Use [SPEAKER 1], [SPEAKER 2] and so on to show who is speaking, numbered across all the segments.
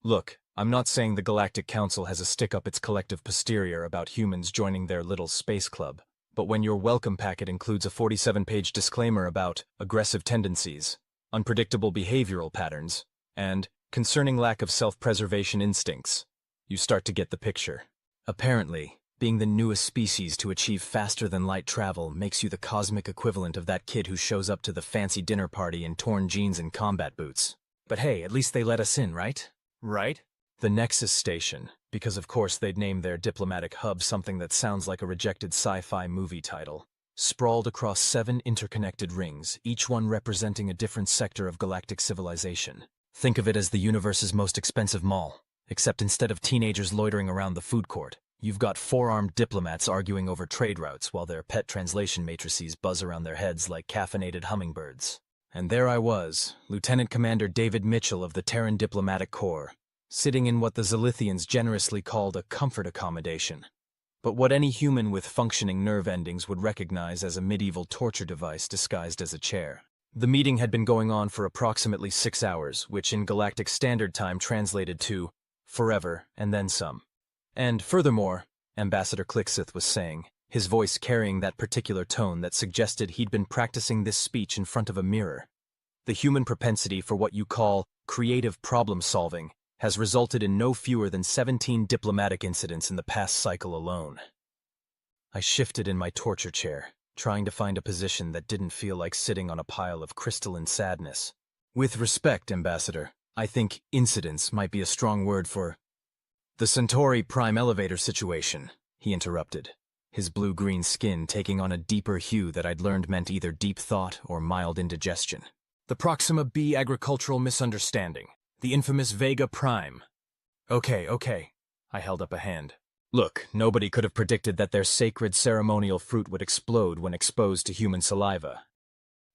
[SPEAKER 1] Look, I'm not saying the Galactic Council has a stick up its collective posterior about humans joining their little space club, but when your welcome packet includes a 47-page disclaimer about aggressive tendencies, unpredictable behavioral patterns, and concerning lack of self-preservation instincts, you start to get the picture. Apparently, being the newest species to achieve faster-than-light travel makes you the cosmic equivalent of that kid who shows up to the fancy dinner party in torn jeans and combat boots. But hey, at least they let us in, right? Right? The Nexus Station, because of course they'd named their diplomatic hub something that sounds like a rejected sci-fi movie title, sprawled across 7 interconnected rings, each one representing a different sector of galactic civilization. Think of it as the universe's most expensive mall, except instead of teenagers loitering around the food court, you've got 4-armed diplomats arguing over trade routes while their pet translation matrices buzz around their heads like caffeinated hummingbirds. And there I was, Lieutenant Commander David Mitchell of the Terran Diplomatic Corps, sitting in what the Zilithians generously called a comfort accommodation, but what any human with functioning nerve endings would recognize as a medieval torture device disguised as a chair. The meeting had been going on for approximately 6 hours, which in Galactic Standard Time translated to forever and then some. And furthermore, Ambassador Clicksith was saying, his voice carrying that particular tone that suggested he'd been practicing this speech in front of a mirror. The human propensity for what you call creative problem-solving has resulted in no fewer than 17 diplomatic incidents in the past cycle alone. I shifted in my torture chair, trying to find a position that didn't feel like sitting on a pile of crystalline sadness. With respect, Ambassador, I think incidents might be a strong word for the Centauri Prime Elevator situation, he interrupted, his blue-green skin taking on a deeper hue that I'd learned meant either deep thought or mild indigestion. The Proxima B agricultural misunderstanding, the infamous Vega Prime. Okay, I held up a hand. Look, nobody could have predicted that their sacred ceremonial fruit would explode when exposed to human saliva.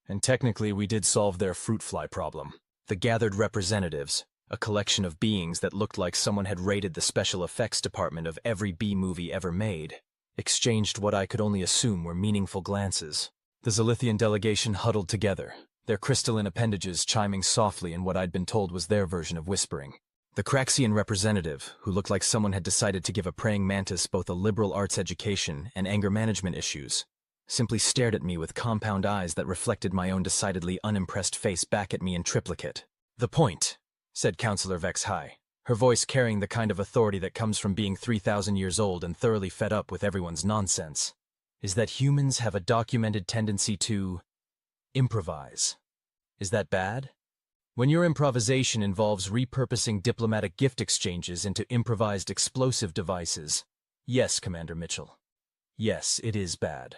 [SPEAKER 1] And technically we did solve their fruit fly problem. The gathered representatives, a collection of beings that looked like someone had raided the special effects department of every B-movie ever made, exchanged what I could only assume were meaningful glances. The Zilithian delegation huddled together, their crystalline appendages chiming softly in what I'd been told was their version of whispering. The Craxian representative, who looked like someone had decided to give a praying mantis both a liberal arts education and anger management issues, simply stared at me with compound eyes that reflected my own decidedly unimpressed face back at me in triplicate. The point, said Councillor Vex High, her voice carrying the kind of authority that comes from being 3,000 years old and thoroughly fed up with everyone's nonsense, is that humans have a documented tendency to improvise. Is that bad? When your improvisation involves repurposing diplomatic gift exchanges into improvised explosive devices, yes, Commander Mitchell. Yes, it is bad.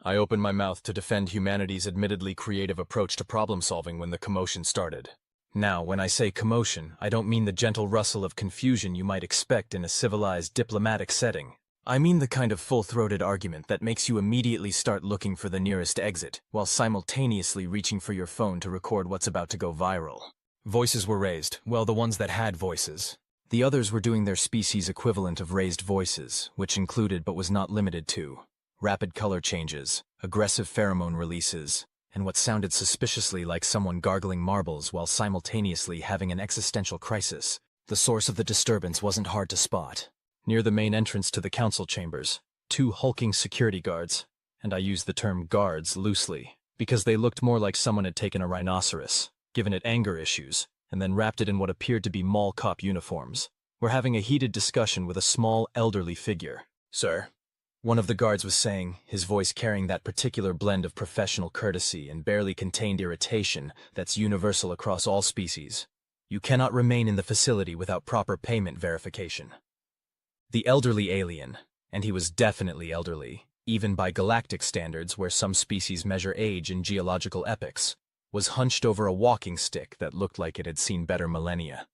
[SPEAKER 1] I opened my mouth to defend humanity's admittedly creative approach to problem-solving when the commotion started. Now, when I say commotion, I don't mean the gentle rustle of confusion you might expect in a civilized diplomatic setting. I mean the kind of full-throated argument that makes you immediately start looking for the nearest exit, while simultaneously reaching for your phone to record what's about to go viral. Voices were raised, well, the ones that had voices. The others were doing their species' equivalent of raised voices, which included but was not limited to rapid color changes, aggressive pheromone releases, and what sounded suspiciously like someone gargling marbles while simultaneously having an existential crisis. The source of the disturbance wasn't hard to spot. Near the main entrance to the council chambers, 2 hulking security guards, and I use the term guards loosely, because they looked more like someone had taken a rhinoceros, given it anger issues, and then wrapped it in what appeared to be mall cop uniforms, were having a heated discussion with a small, elderly figure. Sir, one of the guards was saying, his voice carrying that particular blend of professional courtesy and barely contained irritation that's universal across all species. You cannot remain in the facility without proper payment verification. The elderly alien, and he was definitely elderly, even by galactic standards where some species measure age in geological epochs, was hunched over a walking stick that looked like it had seen better millennia.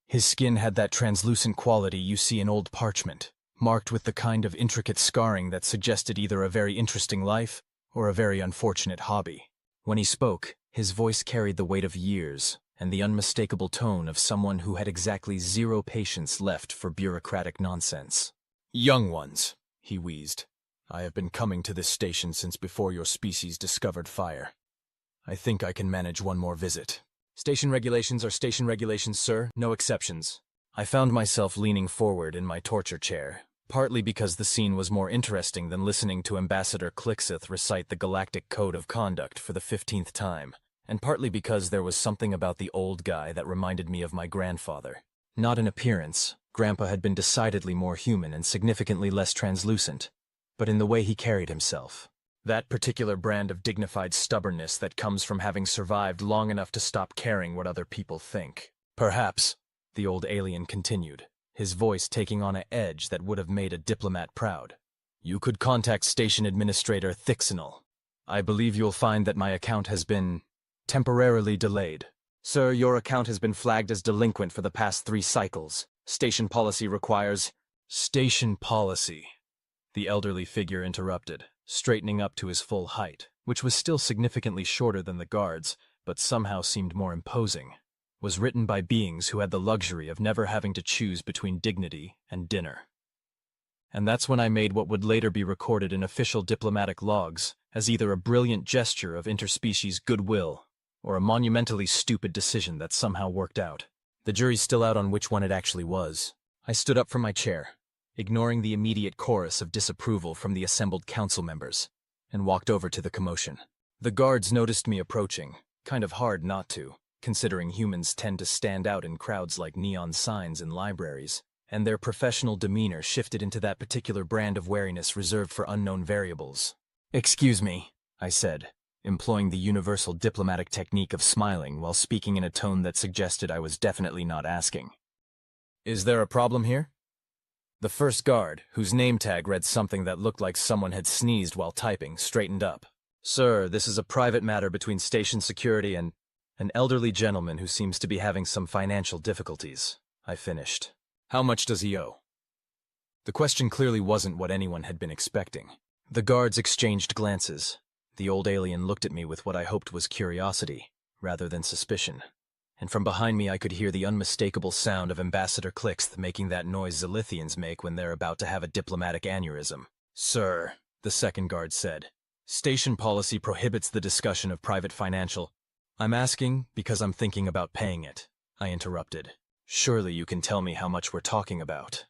[SPEAKER 1] His skin had that translucent quality you see in old parchment, marked with the kind of intricate scarring that suggested either a very interesting life or a very unfortunate hobby. When he spoke, his voice carried the weight of years, and the unmistakable tone of someone who had exactly 0 patience left for bureaucratic nonsense. Young ones, he wheezed. I have been coming to this station since before your species discovered fire. I think I can manage one more visit. Station regulations are station regulations, sir, no exceptions. I found myself leaning forward in my torture chair, partly because the scene was more interesting than listening to Ambassador Clixith recite the Galactic Code of Conduct for the 15th time, and partly because there was something about the old guy that reminded me of my grandfather. Not in appearance, Grandpa had been decidedly more human and significantly less translucent, but in the way he carried himself. That particular brand of dignified stubbornness that comes from having survived long enough to stop caring what other people think. Perhaps, the old alien continued, his voice taking on an edge that would have made a diplomat proud. You could contact Station Administrator Thixinal. I believe you'll find that my account has been temporarily delayed. Sir, your account has been flagged as delinquent for the past 3 cycles. Station policy requires... Station policy, the elderly figure interrupted, straightening up to his full height, which was still significantly shorter than the guards, but somehow seemed more imposing, was written by beings who had the luxury of never having to choose between dignity and dinner. And that's when I made what would later be recorded in official diplomatic logs as either a brilliant gesture of interspecies goodwill or a monumentally stupid decision that somehow worked out. The jury's still out on which one it actually was. I stood up from my chair, ignoring the immediate chorus of disapproval from the assembled council members, and walked over to the commotion. The guards noticed me approaching, kind of hard not to, considering humans tend to stand out in crowds like neon signs in libraries, and their professional demeanor shifted into that particular brand of wariness reserved for unknown variables. "Excuse me," I said, employing the universal diplomatic technique of smiling while speaking in a tone that suggested I was definitely not asking. "Is there a problem here?" The first guard, whose name tag read something that looked like someone had sneezed while typing, straightened up. "Sir, this is a private matter between station security and an elderly gentleman who seems to be having some financial difficulties," I finished. "How much does he owe?" The question clearly wasn't what anyone had been expecting. The guards exchanged glances. The old alien looked at me with what I hoped was curiosity, rather than suspicion. And from behind me I could hear the unmistakable sound of Ambassador Clixith making that noise Zilithians make when they're about to have a diplomatic aneurysm. "Sir," the second guard said, "station policy prohibits the discussion of private financial—" "I'm asking because I'm thinking about paying it," I interrupted. "Surely you can tell me how much we're talking about."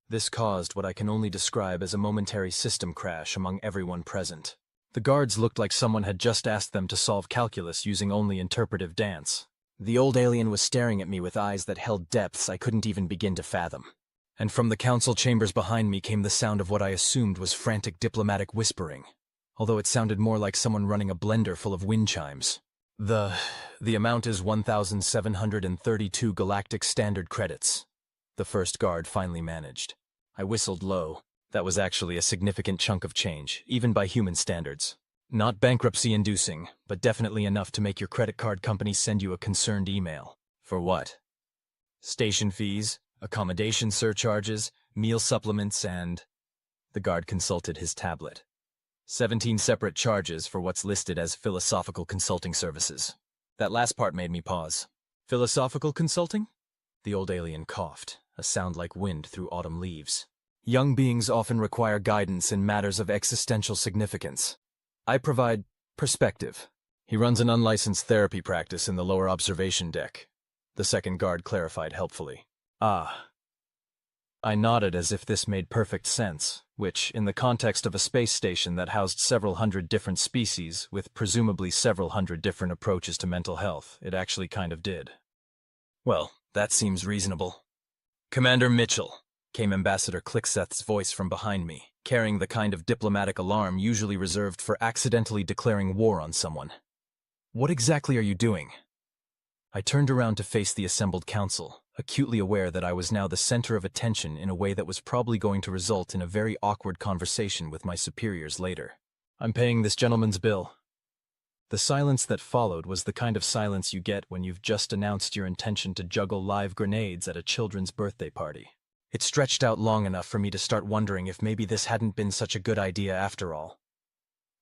[SPEAKER 1] This caused what I can only describe as a momentary system crash among everyone present. The guards looked like someone had just asked them to solve calculus using only interpretive dance. The old alien was staring at me with eyes that held depths I couldn't even begin to fathom. And from the council chambers behind me came the sound of what I assumed was frantic diplomatic whispering, although it sounded more like someone running a blender full of wind chimes. The amount is 1,732 galactic standard credits," the first guard finally managed. I whistled low. That was actually a significant chunk of change, even by human standards. Not bankruptcy-inducing, but definitely enough to make your credit card company send you a concerned email. For what? Station fees, accommodation surcharges, meal supplements, and... The guard consulted his tablet. 17 separate charges for what's listed as philosophical consulting services. That last part made me pause. Philosophical consulting? The old alien coughed, a sound like wind through autumn leaves. Young beings often require guidance in matters of existential significance. I provide perspective. He runs an unlicensed therapy practice in the lower observation deck. The second guard clarified helpfully. Ah. I nodded as if this made perfect sense, which, in the context of a space station that housed several hundred different species, with presumably several hundred different approaches to mental health, it actually kind of did. Well, that seems reasonable. "Commander Mitchell," came Ambassador Clixeth's voice from behind me, carrying the kind of diplomatic alarm usually reserved for accidentally declaring war on someone. "What exactly are you doing?" I turned around to face the assembled council, acutely aware that I was now the center of attention in a way that was probably going to result in a very awkward conversation with my superiors later. "I'm paying this gentleman's bill." The silence that followed was the kind of silence you get when you've just announced your intention to juggle live grenades at a children's birthday party. It stretched out long enough for me to start wondering if maybe this hadn't been such a good idea after all.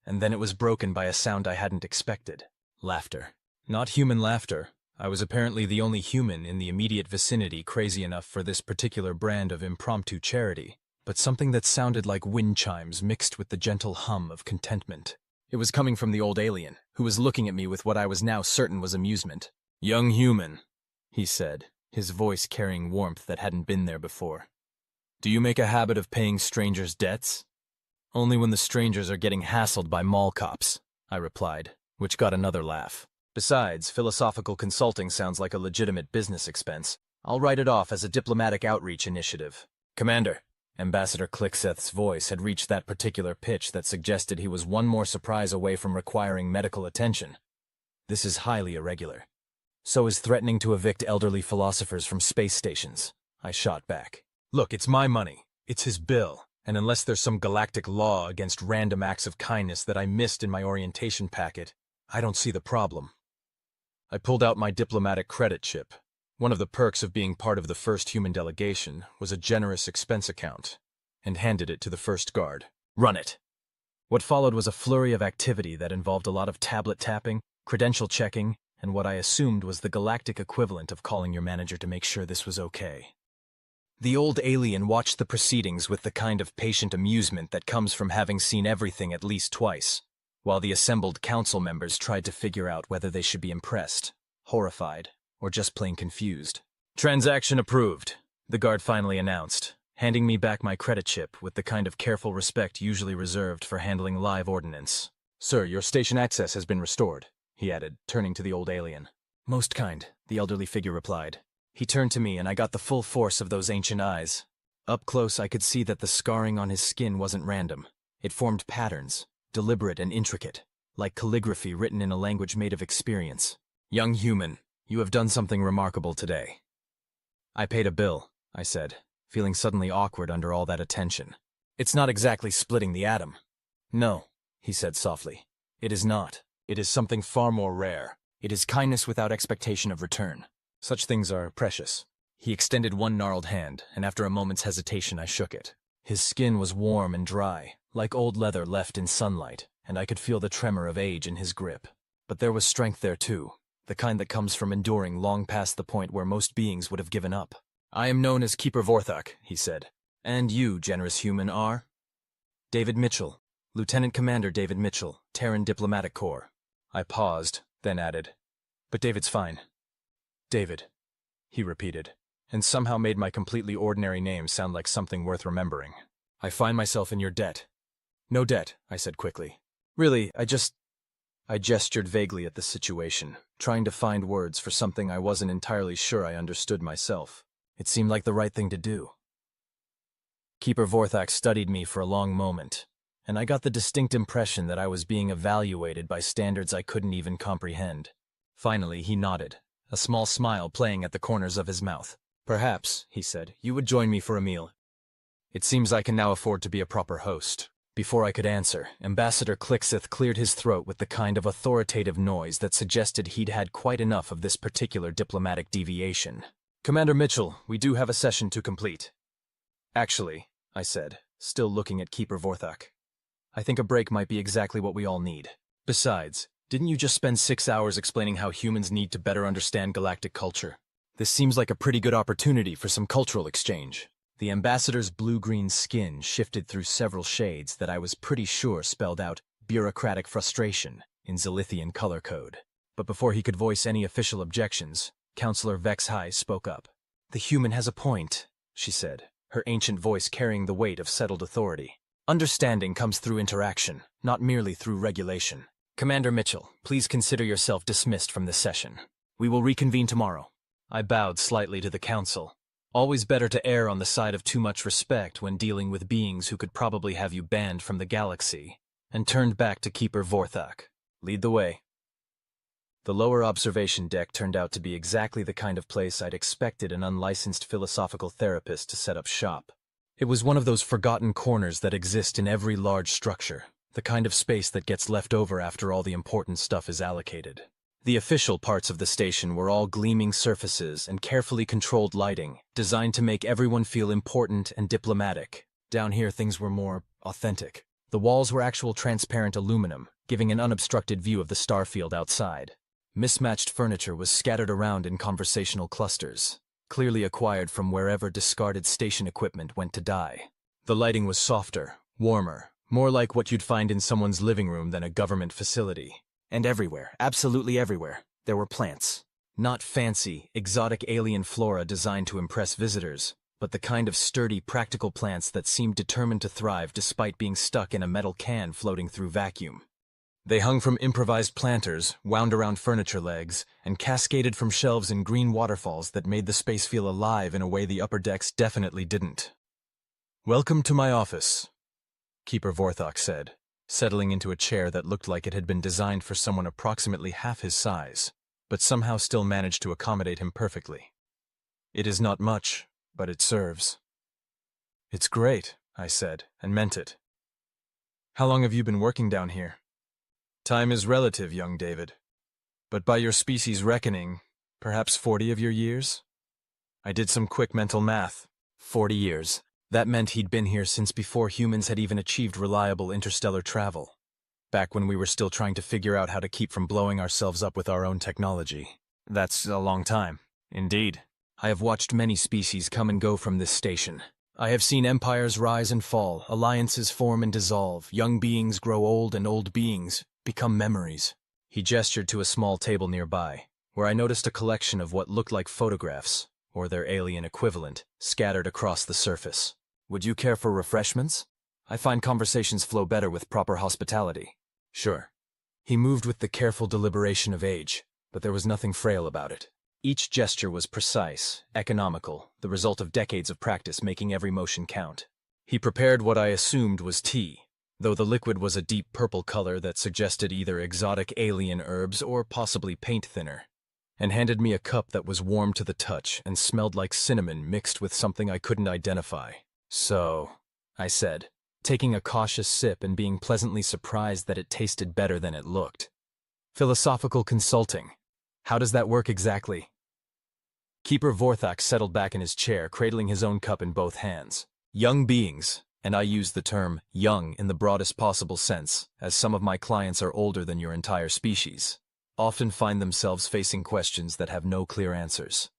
[SPEAKER 1] And then it was broken by a sound I hadn't expected. Laughter. Not human laughter. I was apparently the only human in the immediate vicinity crazy enough for this particular brand of impromptu charity, but something that sounded like wind chimes mixed with the gentle hum of contentment. It was coming from the old alien, who was looking at me with what I was now certain was amusement. "Young human," he said, his voice carrying warmth that hadn't been there before. "Do you make a habit of paying strangers' debts?" "Only when the strangers are getting hassled by mall cops," I replied, which got another laugh. "Besides, philosophical consulting sounds like a legitimate business expense. I'll write it off as a diplomatic outreach initiative." "Commander." Ambassador Clickseth's voice had reached that particular pitch that suggested he was one more surprise away from requiring medical attention. "This is highly irregular. So is threatening to evict elderly philosophers from space stations," I shot back. "Look, it's my money. It's his bill. And unless there's some galactic law against random acts of kindness that I missed in my orientation packet, I don't see the problem." I pulled out my diplomatic credit chip. One of the perks of being part of the first human delegation was a generous expense account, and handed it to the first guard. "Run it." What followed was a flurry of activity that involved a lot of tablet tapping, credential checking, and what I assumed was the galactic equivalent of calling your manager to make sure this was okay. The old alien watched the proceedings with the kind of patient amusement that comes from having seen everything at least twice, while the assembled council members tried to figure out whether they should be impressed, horrified, or just plain confused. "Transaction approved," the guard finally announced, handing me back my credit chip with the kind of careful respect usually reserved for handling live ordnance. "Sir, your station access has been restored," he added, turning to the old alien. "Most kind," the elderly figure replied. He turned to me and I got the full force of those ancient eyes. Up close I could see that the scarring on his skin wasn't random. It formed patterns, deliberate and intricate, like calligraphy written in a language made of experience. "Young human, you have done something remarkable today." "I paid a bill," I said, feeling suddenly awkward under all that attention. "It's not exactly splitting the atom." "No," he said softly. "It is not. It is something far more rare. It is kindness without expectation of return. Such things are precious." He extended one gnarled hand, and after a moment's hesitation I shook it. His skin was warm and dry, like old leather left in sunlight, and I could feel the tremor of age in his grip. But there was strength there too, the kind that comes from enduring long past the point where most beings would have given up. "I am known as Keeper Vorthak," he said. "And you, generous human, are?" "David Mitchell. Lieutenant Commander David Mitchell, Terran Diplomatic Corps." I paused, then added, "But David's fine." "David," he repeated, and somehow made my completely ordinary name sound like something worth remembering. "I find myself in your debt." "No debt," I said quickly. "Really, I gestured vaguely at the situation, trying to find words for something I wasn't entirely sure I understood myself. It seemed like the right thing to do. Keeper Vorthak studied me for a long moment, and I got the distinct impression that I was being evaluated by standards I couldn't even comprehend. Finally, he nodded, a small smile playing at the corners of his mouth. "Perhaps," he said, "you would join me for a meal. It seems I can now afford to be a proper host." Before I could answer, Ambassador Clickseth cleared his throat with the kind of authoritative noise that suggested he'd had quite enough of this particular diplomatic deviation. "Commander Mitchell, we do have a session to complete." "Actually," I said, still looking at Keeper Vorthak, "I think a break might be exactly what we all need. Besides, didn't you just spend 6 hours explaining how humans need to better understand galactic culture? This seems like a pretty good opportunity for some cultural exchange." The ambassador's blue-green skin shifted through several shades that I was pretty sure spelled out bureaucratic frustration in Zilithian color code. But before he could voice any official objections, Counselor Vexhai spoke up. "The human has a point," she said, her ancient voice carrying the weight of settled authority. "Understanding comes through interaction, not merely through regulation. Commander Mitchell, please consider yourself dismissed from this session. We will reconvene tomorrow." I bowed slightly to the council. Always better to err on the side of too much respect when dealing with beings who could probably have you banned from the galaxy, and turned back to Keeper Vorthak. "Lead the way." The lower observation deck turned out to be exactly the kind of place I'd expected an unlicensed philosophical therapist to set up shop. It was one of those forgotten corners that exist in every large structure, the kind of space that gets left over after all the important stuff is allocated. The official parts of the station were all gleaming surfaces and carefully controlled lighting, designed to make everyone feel important and diplomatic. Down here things were more authentic. The walls were actual transparent aluminum, giving an unobstructed view of the starfield outside. Mismatched furniture was scattered around in conversational clusters, clearly acquired from wherever discarded station equipment went to die. The lighting was softer, warmer, more like what you'd find in someone's living room than a government facility. And everywhere, absolutely everywhere, there were plants. Not fancy, exotic alien flora designed to impress visitors, but the kind of sturdy, practical plants that seemed determined to thrive despite being stuck in a metal can floating through vacuum. They hung from improvised planters, wound around furniture legs, and cascaded from shelves in green waterfalls that made the space feel alive in a way the upper decks definitely didn't. "Welcome to my office," Keeper Vorthok said, settling into a chair that looked like it had been designed for someone approximately half his size, but somehow still managed to accommodate him perfectly. "It is not much, but it serves." "It's great," I said, and meant it. "How long have you been working down here?" "Time is relative, young David. But by your species' reckoning, perhaps 40 of your years?" I did some quick mental math. 40 years. That meant he'd been here since before humans had even achieved reliable interstellar travel. Back when we were still trying to figure out how to keep from blowing ourselves up with our own technology. That's a long time. Indeed. I have watched many species come and go from this station. I have seen empires rise and fall, alliances form and dissolve, young beings grow old and old beings become memories. He gestured to a small table nearby, where I noticed a collection of what looked like photographs, or their alien equivalent, scattered across the surface. "Would you care for refreshments? I find conversations flow better with proper hospitality." "Sure." He moved with the careful deliberation of age, but there was nothing frail about it. Each gesture was precise, economical, the result of decades of practice making every motion count. He prepared what I assumed was tea, though the liquid was a deep purple color that suggested either exotic alien herbs or possibly paint thinner, and handed me a cup that was warm to the touch and smelled like cinnamon mixed with something I couldn't identify. "So," I said, taking a cautious sip and being pleasantly surprised that it tasted better than it looked. "Philosophical consulting. How does that work exactly?" Keeper Vorthok settled back in his chair, cradling his own cup in both hands. "Young beings, and I use the term young in the broadest possible sense, as some of my clients are older than your entire species, often find themselves facing questions that have no clear answers.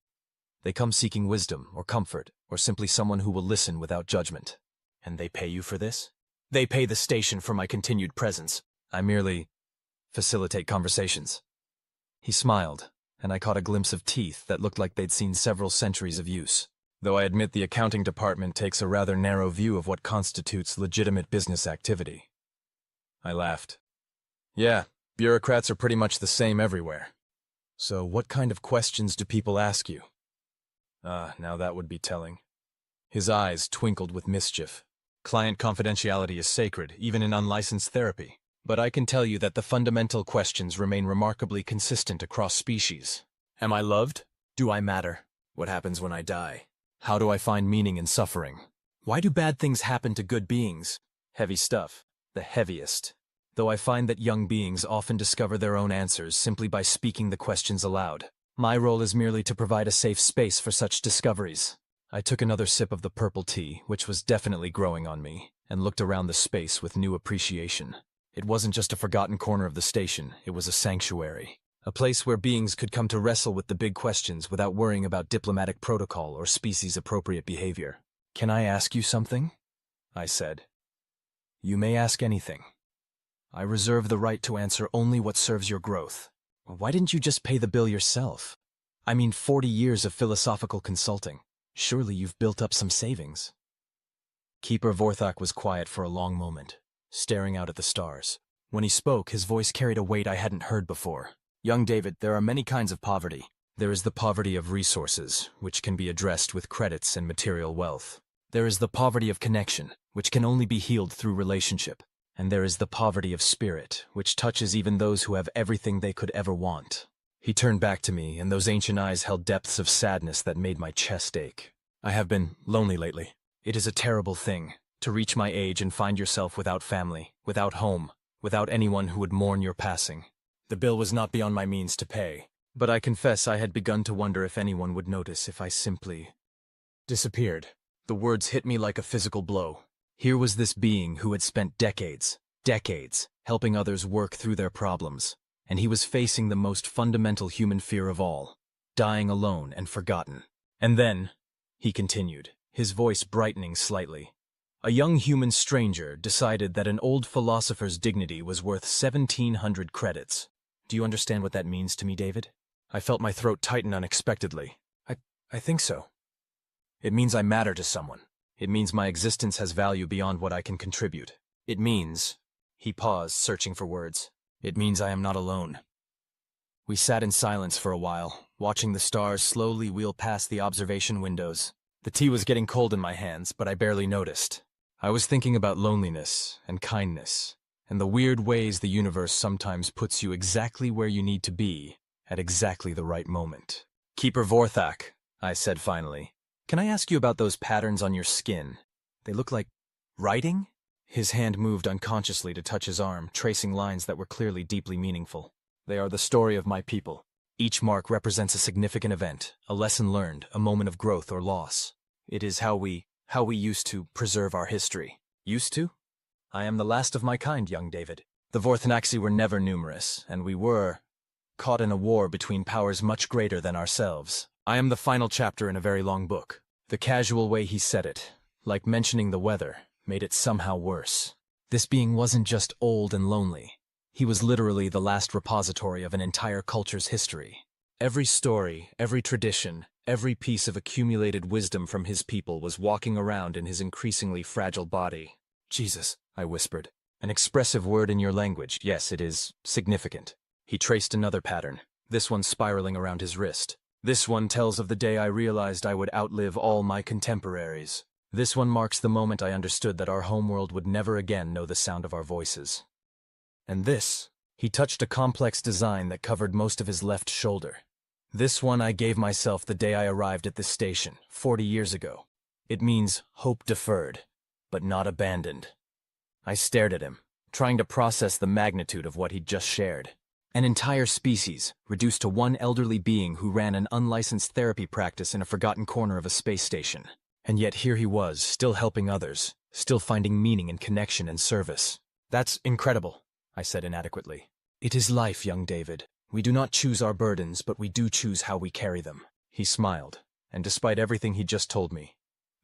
[SPEAKER 1] They come seeking wisdom or comfort, or simply someone who will listen without judgment. And they pay you for this?" "They pay the station for my continued presence. I merely facilitate conversations." He smiled, and I caught a glimpse of teeth that looked like they'd seen several centuries of use, though I admit the accounting department takes a rather narrow view of what constitutes legitimate business activity. I laughed. "Yeah, bureaucrats are pretty much the same everywhere. So what kind of questions do people ask you?" Now that would be telling. His eyes twinkled with mischief. "Client confidentiality is sacred, even in unlicensed therapy. But I can tell you that the fundamental questions remain remarkably consistent across species. Am I loved? Do I matter? What happens when I die? How do I find meaning in suffering? Why do bad things happen to good beings?" Heavy stuff. The heaviest. Though I find that young beings often discover their own answers simply by speaking the questions aloud. My role is merely to provide a safe space for such discoveries. I took another sip of the purple tea, which was definitely growing on me, and looked around the space with new appreciation. It wasn't just a forgotten corner of the station, it was a sanctuary. A place where beings could come to wrestle with the big questions without worrying about diplomatic protocol or species-appropriate behavior. "Can I ask you something?" I said. "You may ask anything. I reserve the right to answer only what serves your growth." "Why didn't you just pay the bill yourself? I mean 40 years of philosophical consulting. Surely you've built up some savings." Keeper Vorthok was quiet for a long moment, staring out at the stars. When he spoke, his voice carried a weight I hadn't heard before. "Young David, there are many kinds of poverty. There is the poverty of resources, which can be addressed with credits and material wealth. There is the poverty of connection, which can only be healed through relationship. And there is the poverty of spirit, which touches even those who have everything they could ever want." He turned back to me, and those ancient eyes held depths of sadness that made my chest ache. "I have been lonely lately. It is a terrible thing, to reach my age and find yourself without family, without home, without anyone who would mourn your passing. The bill was not beyond my means to pay, but I confess I had begun to wonder if anyone would notice if I simply disappeared." The words hit me like a physical blow. Here was this being who had spent decades, helping others work through their problems, and he was facing the most fundamental human fear of all, dying alone and forgotten. "And then," he continued, his voice brightening slightly, "a young human stranger decided that an old philosopher's dignity was worth 1,700 credits. Do you understand what that means to me, David?" I felt my throat tighten unexpectedly. I think so. It means I matter to someone. It means my existence has value beyond what I can contribute. It means... He paused, searching for words. It means I am not alone. We sat in silence for a while, watching the stars slowly wheel past the observation windows. The tea was getting cold in my hands, but I barely noticed. I was thinking about loneliness and kindness, and the weird ways the universe sometimes puts you exactly where you need to be at exactly the right moment. Keeper Vorthak, I said finally, can I ask you about those patterns on your skin? They look like writing? His hand moved unconsciously to touch his arm, tracing lines that were clearly deeply meaningful. They are the story of my people. Each mark represents a significant event, a lesson learned, a moment of growth or loss. It is how we used to preserve our history. Used to? I am the last of my kind, young David. The Vorthnaxi were never numerous, and we were caught in a war between powers much greater than ourselves. I am the final chapter in a very long book. The casual way he said it, like mentioning the weather, made it somehow worse. This being wasn't just old and lonely. He was literally the last repository of an entire culture's history. Every story, every tradition, every piece of accumulated wisdom from his people was walking around in his increasingly fragile body. Jesus, I whispered. An expressive word in your language. Yes, it is significant. He traced another pattern, this one spiraling around his wrist. This one tells of the day I realized I would outlive all my contemporaries. This one marks the moment I understood that our homeworld would never again know the sound of our voices. And this, he touched a complex design that covered most of his left shoulder. This one I gave myself the day I arrived at this station, 40 years ago. It means hope deferred, but not abandoned. I stared at him, trying to process the magnitude of what he'd just shared. An entire species, reduced to one elderly being who ran an unlicensed therapy practice in a forgotten corner of a space station. And yet here he was, still helping others, still finding meaning in connection and service. That's incredible, I said inadequately. It is life, young David. We do not choose our burdens, but we do choose how we carry them. He smiled, and despite everything he'd just told me,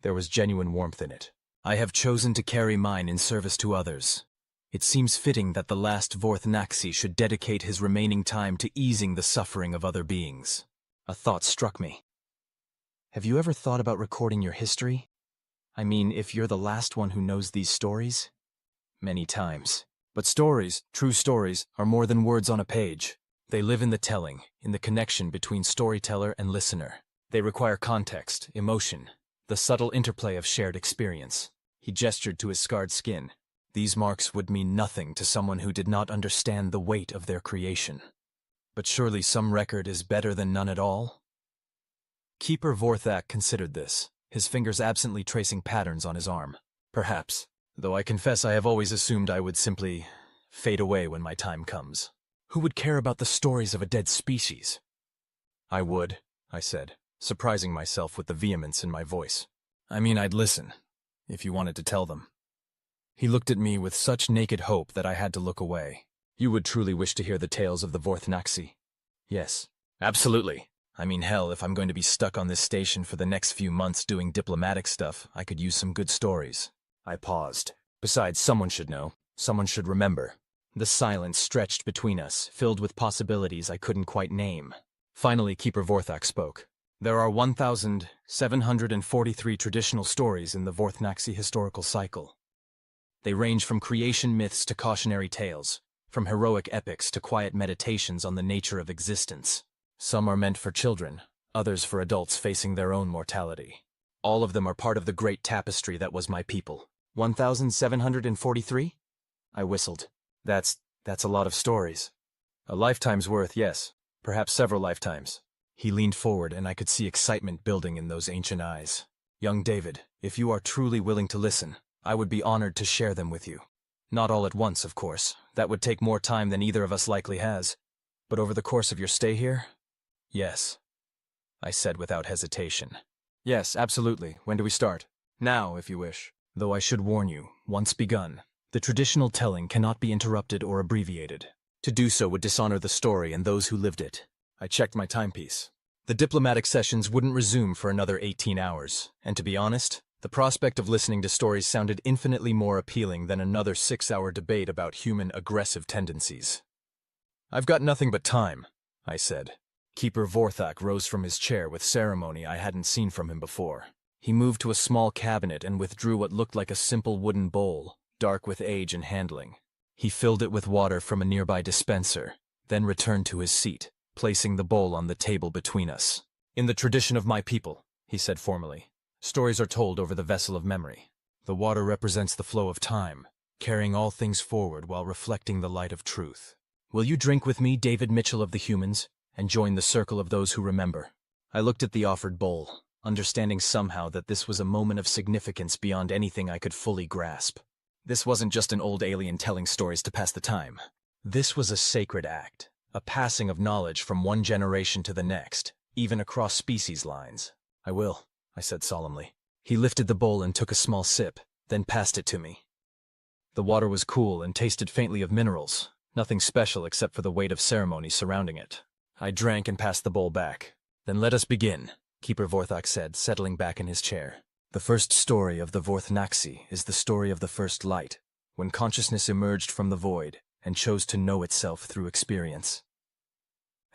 [SPEAKER 1] there was genuine warmth in it. I have chosen to carry mine in service to others. It seems fitting that the last Vorthnaxi should dedicate his remaining time to easing the suffering of other beings. A thought struck me. Have you ever thought about recording your history? I mean, if you're the last one who knows these stories? Many times. But stories, true stories, are more than words on a page. They live in the telling, in the connection between storyteller and listener. They require context, emotion, the subtle interplay of shared experience. He gestured to his scarred skin. These marks would mean nothing to someone who did not understand the weight of their creation. But surely some record is better than none at all? Keeper Vorthak considered this, his fingers absently tracing patterns on his arm. Perhaps, though I confess I have always assumed I would simply fade away when my time comes. Who would care about the stories of a dead species? I would, I said, surprising myself with the vehemence in my voice. I mean, I'd listen, if you wanted to tell them. He looked at me with such naked hope that I had to look away. You would truly wish to hear the tales of the Vorthnaxi? Yes, absolutely. I mean, hell, if I'm going to be stuck on this station for the next few months doing diplomatic stuff, I could use some good stories. I paused. Besides, someone should know. Someone should remember. The silence stretched between us, filled with possibilities I couldn't quite name. Finally, Keeper Vorthak spoke. There are 1,743 traditional stories in the Vorthnaxi historical cycle. They range from creation myths to cautionary tales, from heroic epics to quiet meditations on the nature of existence. Some are meant for children, others for adults facing their own mortality. All of them are part of the great tapestry that was my people. 1,743? I whistled. That's a lot of stories. A lifetime's worth, yes. Perhaps several lifetimes. He leaned forward, and I could see excitement building in those ancient eyes. Young David, if you are truly willing to listen, I would be honored to share them with you. Not all at once, of course. That would take more time than either of us likely has. But over the course of your stay here? Yes, I said without hesitation. Yes, absolutely. When do we start? Now, if you wish. Though I should warn you, once begun, the traditional telling cannot be interrupted or abbreviated. To do so would dishonor the story and those who lived it. I checked my timepiece. The diplomatic sessions wouldn't resume for another 18 hours, and to be honest, the prospect of listening to stories sounded infinitely more appealing than another 6-hour debate about human aggressive tendencies. I've got nothing but time, I said. Keeper Vorthak rose from his chair with ceremony I hadn't seen from him before. He moved to a small cabinet and withdrew what looked like a simple wooden bowl, dark with age and handling. He filled it with water from a nearby dispenser, then returned to his seat, placing the bowl on the table between us. "In the tradition of my people," he said formally, "stories are told over the vessel of memory. The water represents the flow of time, carrying all things forward while reflecting the light of truth. Will you drink with me, David Mitchell of the humans, and join the circle of those who remember?" I looked at the offered bowl, understanding somehow that this was a moment of significance beyond anything I could fully grasp. This wasn't just an old alien telling stories to pass the time. This was a sacred act, a passing of knowledge from one generation to the next, even across species lines. "I will," I said solemnly. He lifted the bowl and took a small sip, then passed it to me. The water was cool and tasted faintly of minerals, nothing special except for the weight of ceremony surrounding it. I drank and passed the bowl back. "Then let us begin," Keeper Vorthak said, settling back in his chair. "The first story of the Vorthnaxi is the story of the first light, when consciousness emerged from the void and chose to know itself through experience.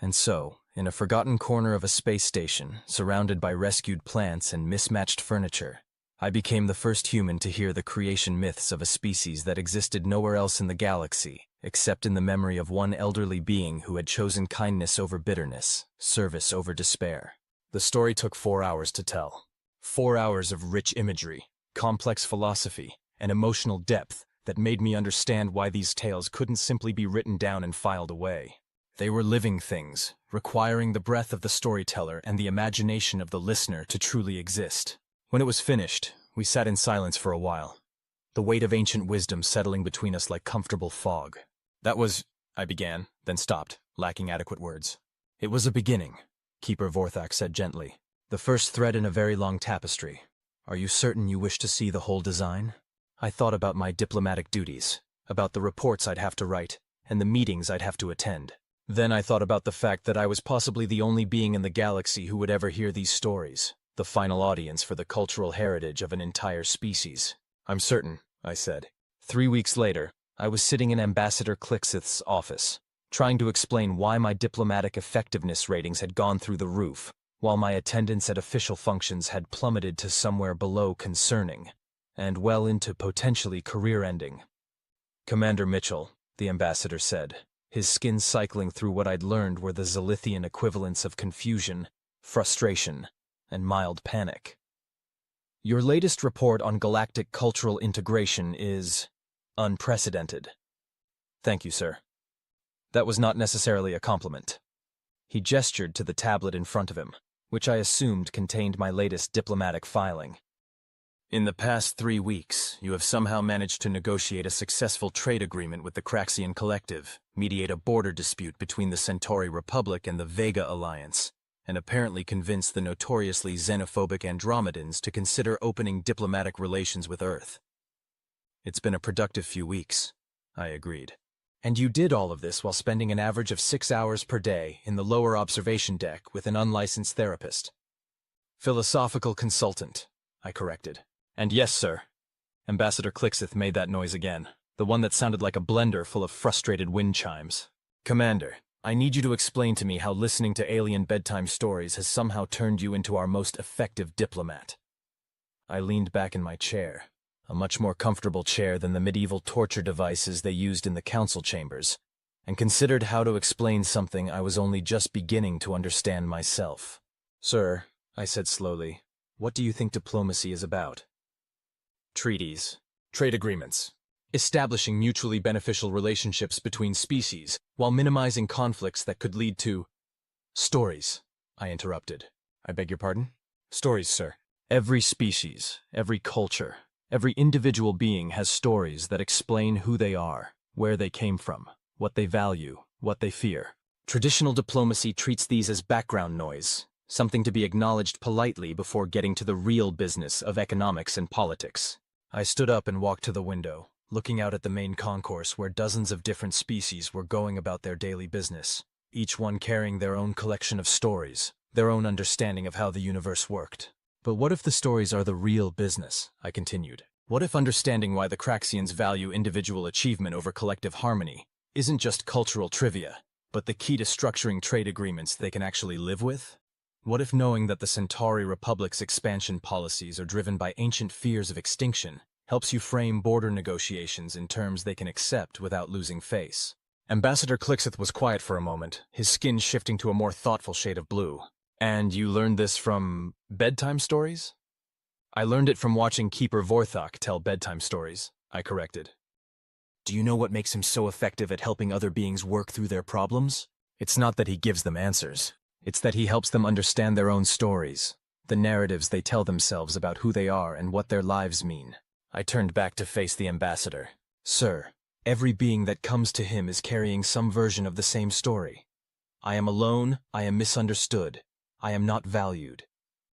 [SPEAKER 1] And so, in a forgotten corner of a space station, surrounded by rescued plants and mismatched furniture, I became the first human to hear the creation myths of a species that existed nowhere else in the galaxy, except in the memory of one elderly being who had chosen kindness over bitterness, service over despair. The story took 4 hours to tell. 4 hours of rich imagery, complex philosophy, and emotional depth that made me understand why these tales couldn't simply be written down and filed away. They were living things, requiring the breath of the storyteller and the imagination of the listener to truly exist. When it was finished, we sat in silence for a while, the weight of ancient wisdom settling between us like comfortable fog. "That was," I began, then stopped, lacking adequate words. "It was a beginning," Keeper Vorthak said gently. "The first thread in a very long tapestry. Are you certain you wish to see the whole design?" I thought about my diplomatic duties, about the reports I'd have to write, and the meetings I'd have to attend. Then I thought about the fact that I was possibly the only being in the galaxy who would ever hear these stories, the final audience for the cultural heritage of an entire species. "I'm certain," I said. 3 weeks later, I was sitting in Ambassador Clixith's office, trying to explain why my diplomatic effectiveness ratings had gone through the roof, while my attendance at official functions had plummeted to somewhere below concerning, and well into potentially career-ending. "Commander Mitchell," the ambassador said, his skin cycling through what I'd learned were the Zalithian equivalents of confusion, frustration, and mild panic. "Your latest report on galactic cultural integration is unprecedented." "Thank you, sir." That was not necessarily a compliment. He gestured to the tablet in front of him, which I assumed contained my latest diplomatic filing. "In the past 3 weeks, you have somehow managed to negotiate a successful trade agreement with the Craxian Collective, mediate a border dispute between the Centauri Republic and the Vega Alliance, and apparently convince the notoriously xenophobic Andromedans to consider opening diplomatic relations with Earth." "It's been a productive few weeks," I agreed. "And you did all of this while spending an average of 6 hours per day in the lower observation deck with an unlicensed therapist." "Philosophical consultant," I corrected. "And yes, sir." Ambassador Clixith made that noise again, the one that sounded like a blender full of frustrated wind chimes. "Commander, I need you to explain to me how listening to alien bedtime stories has somehow turned you into our most effective diplomat." I leaned back in my chair, a much more comfortable chair than the medieval torture devices they used in the council chambers, and considered how to explain something I was only just beginning to understand myself. "Sir," I said slowly, "what do you think diplomacy is about?" "Treaties, trade agreements, establishing mutually beneficial relationships between species while minimizing conflicts that could lead to—" "Stories," I interrupted. "I beg your pardon?" "Stories, sir. Every species, every culture, every individual being has stories that explain who they are, where they came from, what they value, what they fear. Traditional diplomacy treats these as background noise, something to be acknowledged politely before getting to the real business of economics and politics." I stood up and walked to the window, looking out at the main concourse where dozens of different species were going about their daily business, each one carrying their own collection of stories, their own understanding of how the universe worked. "But what if the stories are the real business?" I continued. "What if understanding why the Craxians value individual achievement over collective harmony isn't just cultural trivia, But the key to structuring trade agreements they can actually live with? What if knowing that the Centauri Republic's expansion policies are driven by ancient fears of extinction helps you frame border negotiations in terms they can accept without losing face? Ambassador Clixith was quiet for a moment, his skin shifting to a more thoughtful shade of blue. And you learned this from bedtime stories? I learned it from watching Keeper Vorthok tell bedtime stories, I corrected. Do you know what makes him so effective at helping other beings work through their problems? It's not that he gives them answers. It's that he helps them understand their own stories, the narratives they tell themselves about who they are and what their lives mean. I turned back to face the ambassador. Sir, every being that comes to him is carrying some version of the same story. I am alone, I am misunderstood, I am not valued.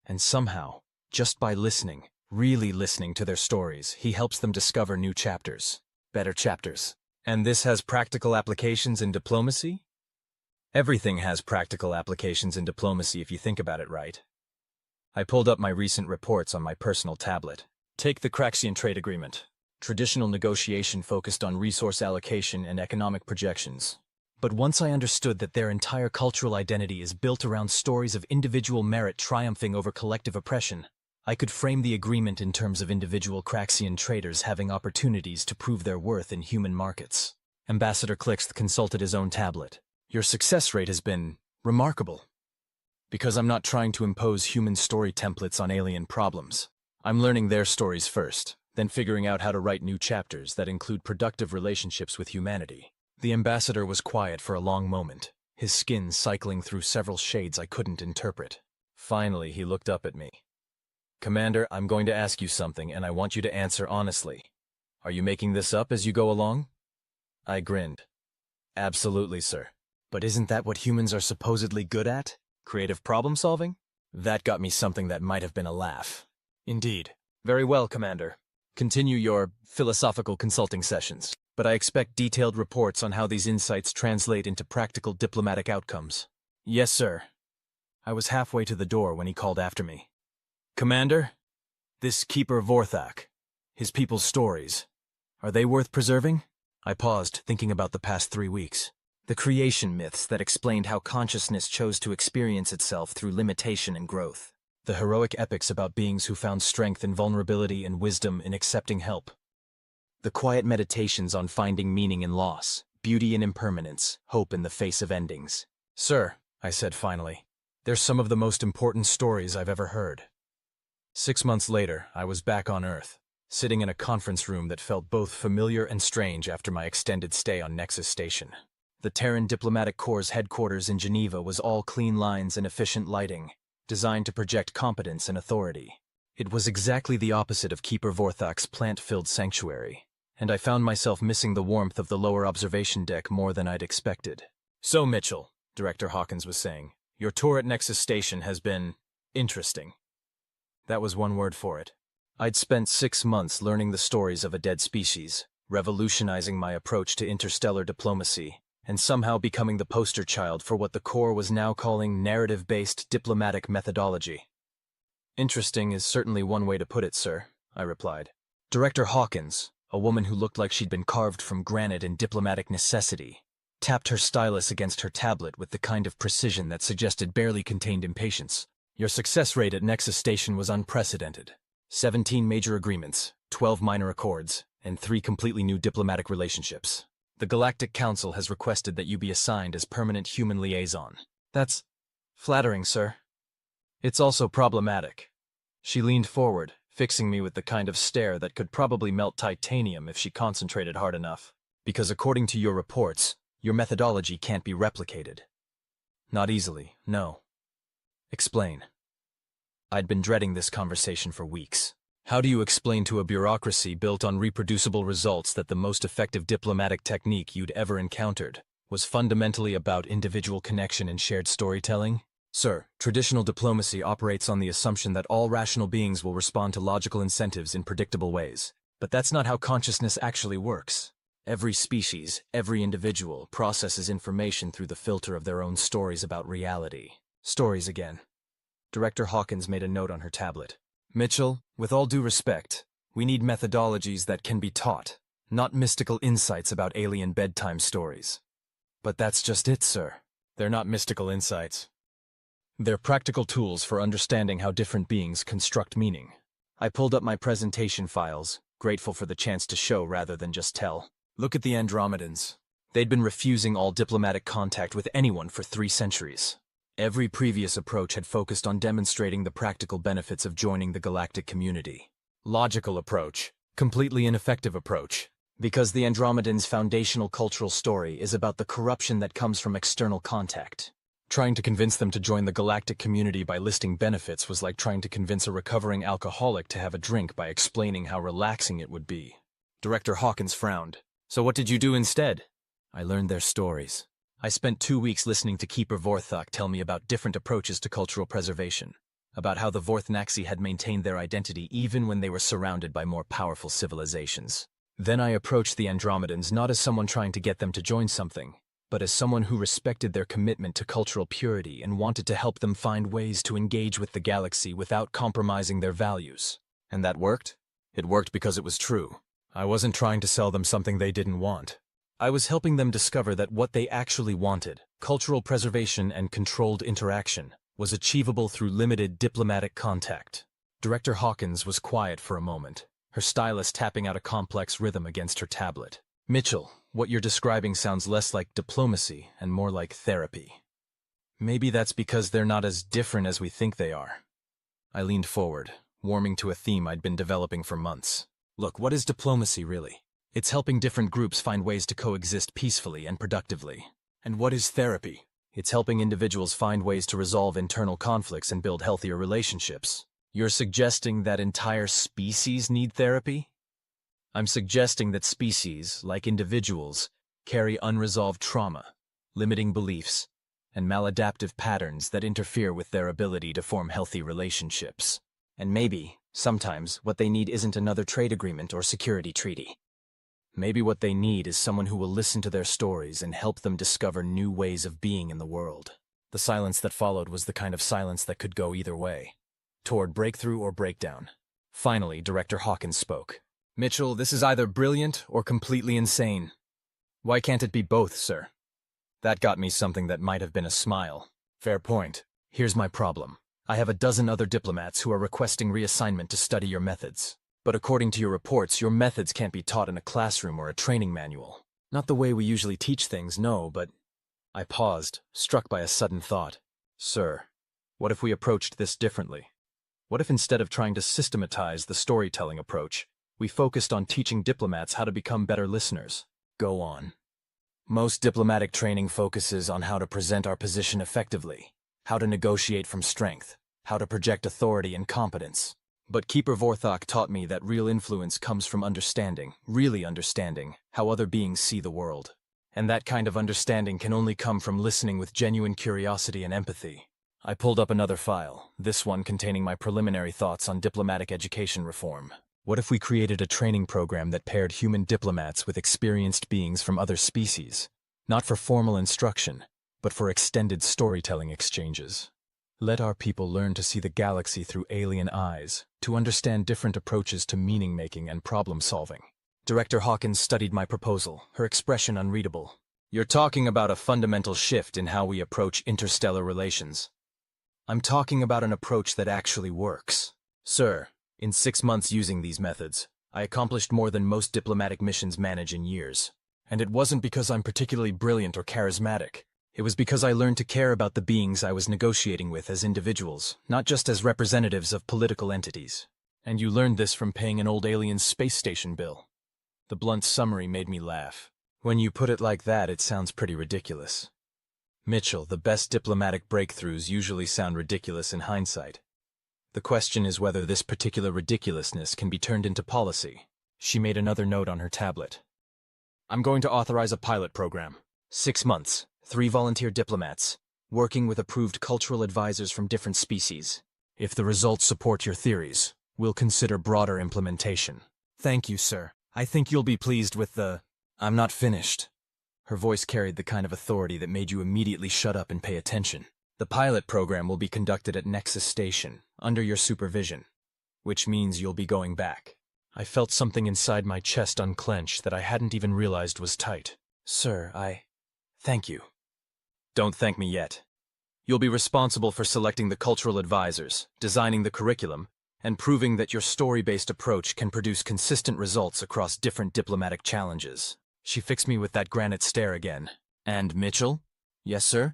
[SPEAKER 1] And somehow, just by listening, really listening to their stories, he helps them discover new chapters, better chapters. And this has practical applications in diplomacy? Everything has practical applications in diplomacy if you think about it right. I pulled up my recent reports on my personal tablet. Take the Craxian Trade Agreement. Traditional negotiation focused on resource allocation and economic projections. But once I understood that their entire cultural identity is built around stories of individual merit triumphing over collective oppression, I could frame the agreement in terms of individual Craxian traders having opportunities to prove their worth in human markets. Ambassador Clixth consulted his own tablet. Your success rate has been remarkable. Because I'm not trying to impose human story templates on alien problems. I'm learning their stories first, then figuring out how to write new chapters that include productive relationships with humanity. The ambassador was quiet for a long moment, his skin cycling through several shades I couldn't interpret. Finally, he looked up at me. Commander, I'm going to ask you something, and I want you to answer honestly. Are you making this up as you go along? I grinned. Absolutely, sir. But isn't that what humans are supposedly good at? Creative problem solving? That got me something that might have been a laugh. Indeed. Very well, Commander. Continue your philosophical consulting sessions, but I expect detailed reports on how these insights translate into practical diplomatic outcomes. Yes, sir. I was halfway to the door when he called after me. Commander, this Keeper Vorthok, his people's stories, are they worth preserving? I paused, thinking about the past 3 weeks. The creation myths that explained how consciousness chose to experience itself through limitation and growth. The heroic epics about beings who found strength in vulnerability and wisdom in accepting help. The quiet meditations on finding meaning in loss, beauty in impermanence, hope in the face of endings. Sir, I said finally, they're some of the most important stories I've ever heard. 6 months later, I was back on Earth, sitting in a conference room that felt both familiar and strange after my extended stay on Nexus Station. The Terran Diplomatic Corps' headquarters in Geneva was all clean lines and efficient lighting, designed to project competence and authority. It was exactly the opposite of Keeper Vorthok's plant-filled sanctuary, and I found myself missing the warmth of the lower observation deck more than I'd expected. So, Mitchell, Director Hawkins was saying, your tour at Nexus Station has been interesting. That was one word for it. I'd spent 6 months learning the stories of a dead species, revolutionizing my approach to interstellar diplomacy, and somehow becoming the poster child for what the Corps was now calling narrative-based diplomatic methodology. Interesting is certainly one way to put it, sir, I replied. Director Hawkins, a woman who looked like she'd been carved from granite in diplomatic necessity, tapped her stylus against her tablet with the kind of precision that suggested barely contained impatience. Your success rate at Nexus Station was unprecedented. 17 major agreements, 12 minor accords, and 3 completely new diplomatic relationships. The Galactic Council has requested that you be assigned as permanent human liaison. That's flattering, sir. It's also problematic. She leaned forward, fixing me with the kind of stare that could probably melt titanium if she concentrated hard enough. Because according to your reports, your methodology can't be replicated. Not easily, no. Explain. I'd been dreading this conversation for weeks. How do you explain to a bureaucracy built on reproducible results that the most effective diplomatic technique you'd ever encountered was fundamentally about individual connection and shared storytelling? Sir, traditional diplomacy operates on the assumption that all rational beings will respond to logical incentives in predictable ways. But that's not how consciousness actually works. Every species, every individual, processes information through the filter of their own stories about reality. Stories again. Director Hawkins made a note on her tablet. Mitchell, with all due respect, we need methodologies that can be taught, not mystical insights about alien bedtime stories. But that's just it, sir. They're not mystical insights. They're practical tools for understanding how different beings construct meaning. I pulled up my presentation files, grateful for the chance to show rather than just tell. Look at the Andromedans. They'd been refusing all diplomatic contact with anyone for 3 centuries. Every previous approach had focused on demonstrating the practical benefits of joining the galactic community. Logical approach. Completely ineffective approach. Because the Andromedans' foundational cultural story is about the corruption that comes from external contact. Trying to convince them to join the galactic community by listing benefits was like trying to convince a recovering alcoholic to have a drink by explaining how relaxing it would be. Director Hawkins frowned. So what did you do instead? I learned their stories. I spent 2 weeks listening to Keeper Vorthok tell me about different approaches to cultural preservation, about how the Vorthnaxi had maintained their identity even when they were surrounded by more powerful civilizations. Then I approached the Andromedans not as someone trying to get them to join something, but as someone who respected their commitment to cultural purity and wanted to help them find ways to engage with the galaxy without compromising their values. And that worked? It worked because it was true. I wasn't trying to sell them something they didn't want. I was helping them discover that what they actually wanted, cultural preservation and controlled interaction, was achievable through limited diplomatic contact. Director Hawkins was quiet for a moment, her stylus tapping out a complex rhythm against her tablet. Mitchell, what you're describing sounds less like diplomacy and more like therapy. Maybe that's because they're not as different as we think they are. I leaned forward, warming to a theme I'd been developing for months. Look, what is diplomacy really? It's helping different groups find ways to coexist peacefully and productively. And what is therapy? It's helping individuals find ways to resolve internal conflicts and build healthier relationships. You're suggesting that entire species need therapy? I'm suggesting that species, like individuals, carry unresolved trauma, limiting beliefs, and maladaptive patterns that interfere with their ability to form healthy relationships. And maybe, sometimes, what they need isn't another trade agreement or security treaty. Maybe what they need is someone who will listen to their stories and help them discover new ways of being in the world. The silence that followed was the kind of silence that could go either way, toward breakthrough or breakdown. Finally, Director Hawkins spoke. Mitchell, this is either brilliant or completely insane. Why can't it be both, sir? That got me something that might have been a smile. Fair point. Here's my problem. I have a dozen other diplomats who are requesting reassignment to study your methods. But according to your reports, your methods can't be taught in a classroom or a training manual. Not the way we usually teach things, no, but... I paused, struck by a sudden thought. Sir, what if we approached this differently? What if instead of trying to systematize the storytelling approach, we focused on teaching diplomats how to become better listeners? Go on. Most diplomatic training focuses on how to present our position effectively, how to negotiate from strength, how to project authority and competence. But Keeper Vorthok taught me that real influence comes from understanding, really understanding, how other beings see the world. And that kind of understanding can only come from listening with genuine curiosity and empathy. I pulled up another file, this one containing my preliminary thoughts on diplomatic education reform. What if we created a training program that paired human diplomats with experienced beings from other species? Not for formal instruction, but for extended storytelling exchanges. Let our people learn to see the galaxy through alien eyes, to understand different approaches to meaning-making and problem-solving. Director Hawkins studied my proposal, her expression unreadable. You're talking about a fundamental shift in how we approach interstellar relations. I'm talking about an approach that actually works. Sir, in 6 months using these methods, I accomplished more than most diplomatic missions manage in years. And it wasn't because I'm particularly brilliant or charismatic. It was because I learned to care about the beings I was negotiating with as individuals, not just as representatives of political entities. And you learned this from paying an old alien space station bill. The blunt summary made me laugh. When you put it like that, it sounds pretty ridiculous. Mitchell, the best diplomatic breakthroughs usually sound ridiculous in hindsight. The question is whether this particular ridiculousness can be turned into policy. She made another note on her tablet. I'm going to authorize a pilot program. 6 months. 3 volunteer diplomats, working with approved cultural advisors from different species. If the results support your theories, we'll consider broader implementation. Thank you, sir. I think you'll be pleased with the... I'm not finished. Her voice carried the kind of authority that made you immediately shut up and pay attention. The pilot program will be conducted at Nexus Station, under your supervision, which means you'll be going back. I felt something inside my chest unclench that I hadn't even realized was tight. Sir, Thank you. Don't thank me yet. You'll be responsible for selecting the cultural advisors, designing the curriculum, and proving that your story-based approach can produce consistent results across different diplomatic challenges. She fixed me with that granite stare again. And Mitchell? Yes, sir?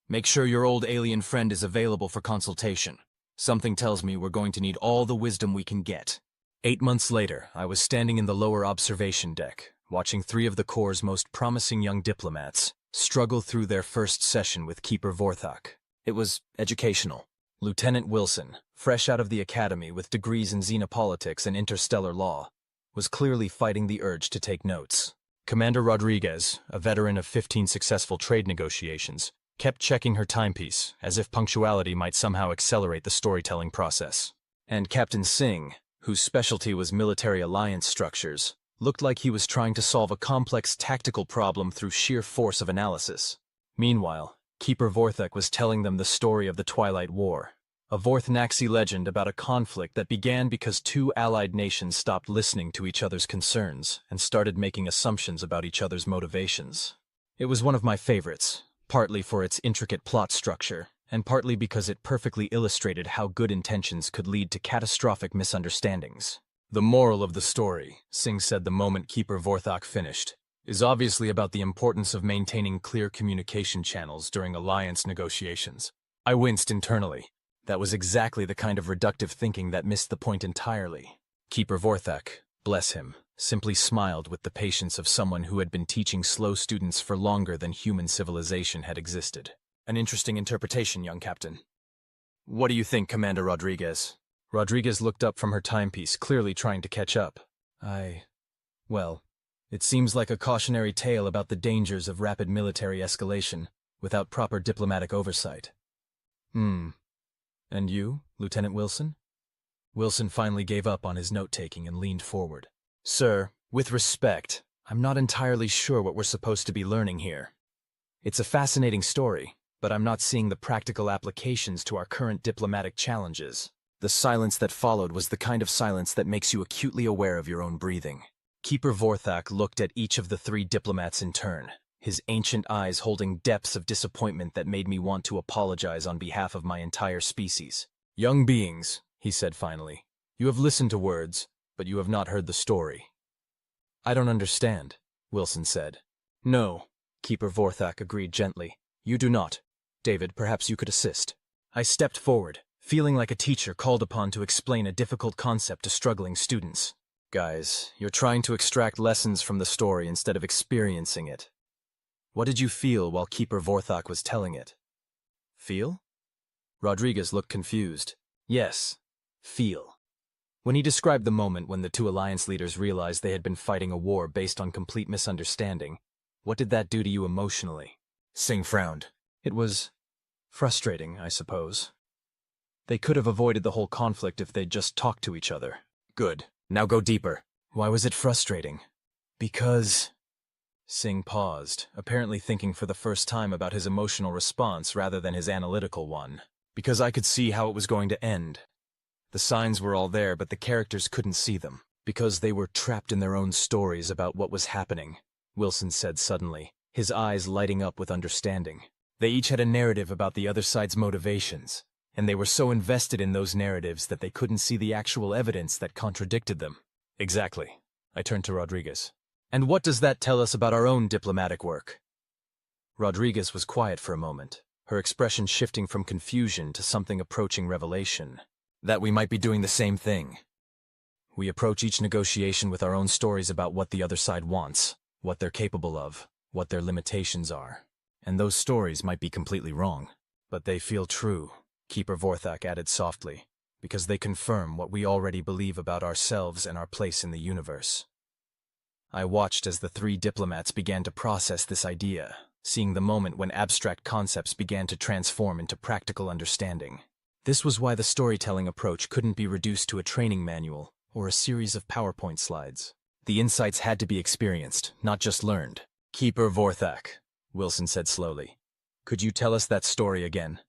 [SPEAKER 1] Make sure your old alien friend is available for consultation. Something tells me we're going to need all the wisdom we can get. 8 months later, I was standing in the lower observation deck, watching 3 of the Corps' most promising young diplomats struggle through their first session with Keeper Vorthok. It was educational. Lieutenant Wilson, fresh out of the academy with degrees in xenopolitics and interstellar law, was clearly fighting the urge to take notes. Commander Rodriguez, a veteran of 15 successful trade negotiations, kept checking her timepiece, as if punctuality might somehow accelerate the storytelling process. And Captain Singh, whose specialty was military alliance structures, looked like he was trying to solve a complex tactical problem through sheer force of analysis. Meanwhile, Keeper Vorthok was telling them the story of the Twilight War, a Vorthnaxi legend about a conflict that began because 2 allied nations stopped listening to each other's concerns and started making assumptions about each other's motivations. It was one of my favorites, partly for its intricate plot structure, and partly because it perfectly illustrated how good intentions could lead to catastrophic misunderstandings. The moral of the story, Singh said the moment Keeper Vorthok finished, is obviously about the importance of maintaining clear communication channels during alliance negotiations. I winced internally. That was exactly the kind of reductive thinking that missed the point entirely. Keeper Vorthok, bless him, simply smiled with the patience of someone who had been teaching slow students for longer than human civilization had existed. An interesting interpretation, young captain. What do you think, Commander Rodriguez? Rodriguez looked up from her timepiece, clearly trying to catch up. Well, it seems like a cautionary tale about the dangers of rapid military escalation without proper diplomatic oversight. And you, Lieutenant Wilson? Wilson finally gave up on his note-taking and leaned forward. Sir, with respect, I'm not entirely sure what we're supposed to be learning here. It's a fascinating story, but I'm not seeing the practical applications to our current diplomatic challenges. The silence that followed was the kind of silence that makes you acutely aware of your own breathing. Keeper Vorthok looked at each of the 3 diplomats in turn, his ancient eyes holding depths of disappointment that made me want to apologize on behalf of my entire species. Young beings, he said finally, you have listened to words, but you have not heard the story. I don't understand, Wilson said. No, Keeper Vorthok agreed gently. You do not. David, perhaps you could assist. I stepped forward, feeling like a teacher called upon to explain a difficult concept to struggling students. Guys, you're trying to extract lessons from the story instead of experiencing it. What did you feel while Keeper Vorthok was telling it? Feel? Rodriguez looked confused. Yes, feel. When he described the moment when the 2 alliance leaders realized they had been fighting a war based on complete misunderstanding, what did that do to you emotionally? Singh frowned. It was frustrating, I suppose. They could have avoided the whole conflict if they'd just talked to each other. Good. Now go deeper. Why was it frustrating? Because... Singh paused, apparently thinking for the first time about his emotional response rather than his analytical one. Because I could see how it was going to end. The signs were all there, but the characters couldn't see them. Because they were trapped in their own stories about what was happening, Wilson said suddenly, his eyes lighting up with understanding. They each had a narrative about the other side's motivations, and they were so invested in those narratives that they couldn't see the actual evidence that contradicted them. Exactly. I turned to Rodriguez. And what does that tell us about our own diplomatic work? Rodriguez was quiet for a moment, her expression shifting from confusion to something approaching revelation. That we might be doing the same thing. We approach each negotiation with our own stories about what the other side wants, what they're capable of, what their limitations are. And those stories might be completely wrong. But they feel true, Keeper Vorthok added softly, because they confirm what we already believe about ourselves and our place in the universe. I watched as the 3 diplomats began to process this idea, seeing the moment when abstract concepts began to transform into practical understanding. This was why the storytelling approach couldn't be reduced to a training manual or a series of PowerPoint slides. The insights had to be experienced, not just learned. Keeper Vorthok, Wilson said slowly. Could you tell us that story again?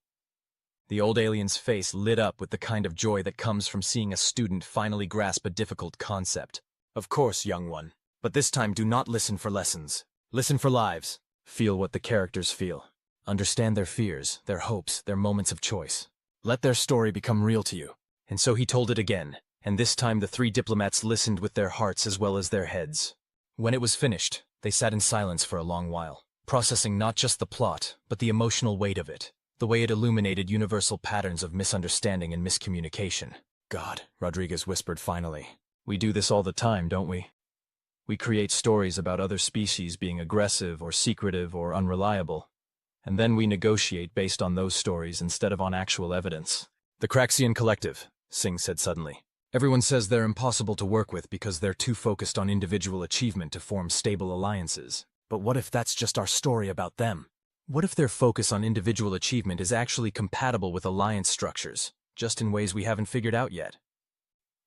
[SPEAKER 1] The old alien's face lit up with the kind of joy that comes from seeing a student finally grasp a difficult concept. Of course, young one. But this time do not listen for lessons. Listen for lives. Feel what the characters feel. Understand their fears, their hopes, their moments of choice. Let their story become real to you. And so he told it again, and this time the three diplomats listened with their hearts as well as their heads. When it was finished, they sat in silence for a long while, processing not just the plot, but the emotional weight of it, the way it illuminated universal patterns of misunderstanding and miscommunication. God, Rodriguez whispered finally. We do this all the time, don't we? We create stories about other species being aggressive or secretive or unreliable, and then we negotiate based on those stories instead of on actual evidence. The Craxian Collective, Singh said suddenly. Everyone says they're impossible to work with because they're too focused on individual achievement to form stable alliances. But what if that's just our story about them? What if their focus on individual achievement is actually compatible with alliance structures, just in ways we haven't figured out yet?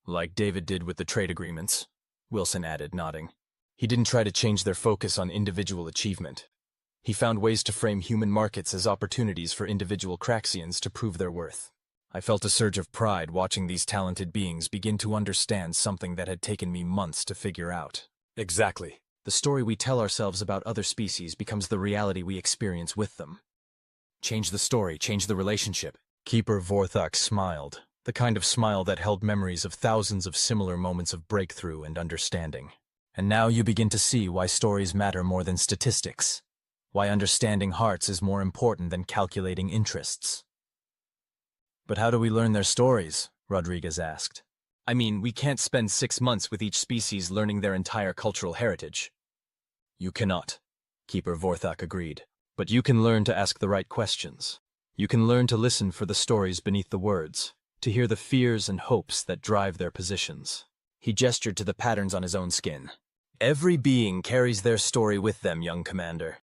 [SPEAKER 1] Like David did with the trade agreements, Wilson added, nodding. He didn't try to change their focus on individual achievement. He found ways to frame human markets as opportunities for individual Craxians to prove their worth. I felt a surge of pride watching these talented beings begin to understand something that had taken me months to figure out. Exactly. The story we tell ourselves about other species becomes the reality we experience with them. Change the story, change the relationship. Keeper Vorthok smiled, the kind of smile that held memories of thousands of similar moments of breakthrough and understanding. And now you begin to see why stories matter more than statistics, why understanding hearts is more important than calculating interests. But how do we learn their stories? Rodriguez asked. I mean, we can't spend 6 months with each species learning their entire cultural heritage. You cannot, Keeper Vorthok agreed. But you can learn to ask the right questions. You can learn to listen for the stories beneath the words, to hear the fears and hopes that drive their positions. He gestured to the patterns on his own skin. Every being carries their story with them, young commander.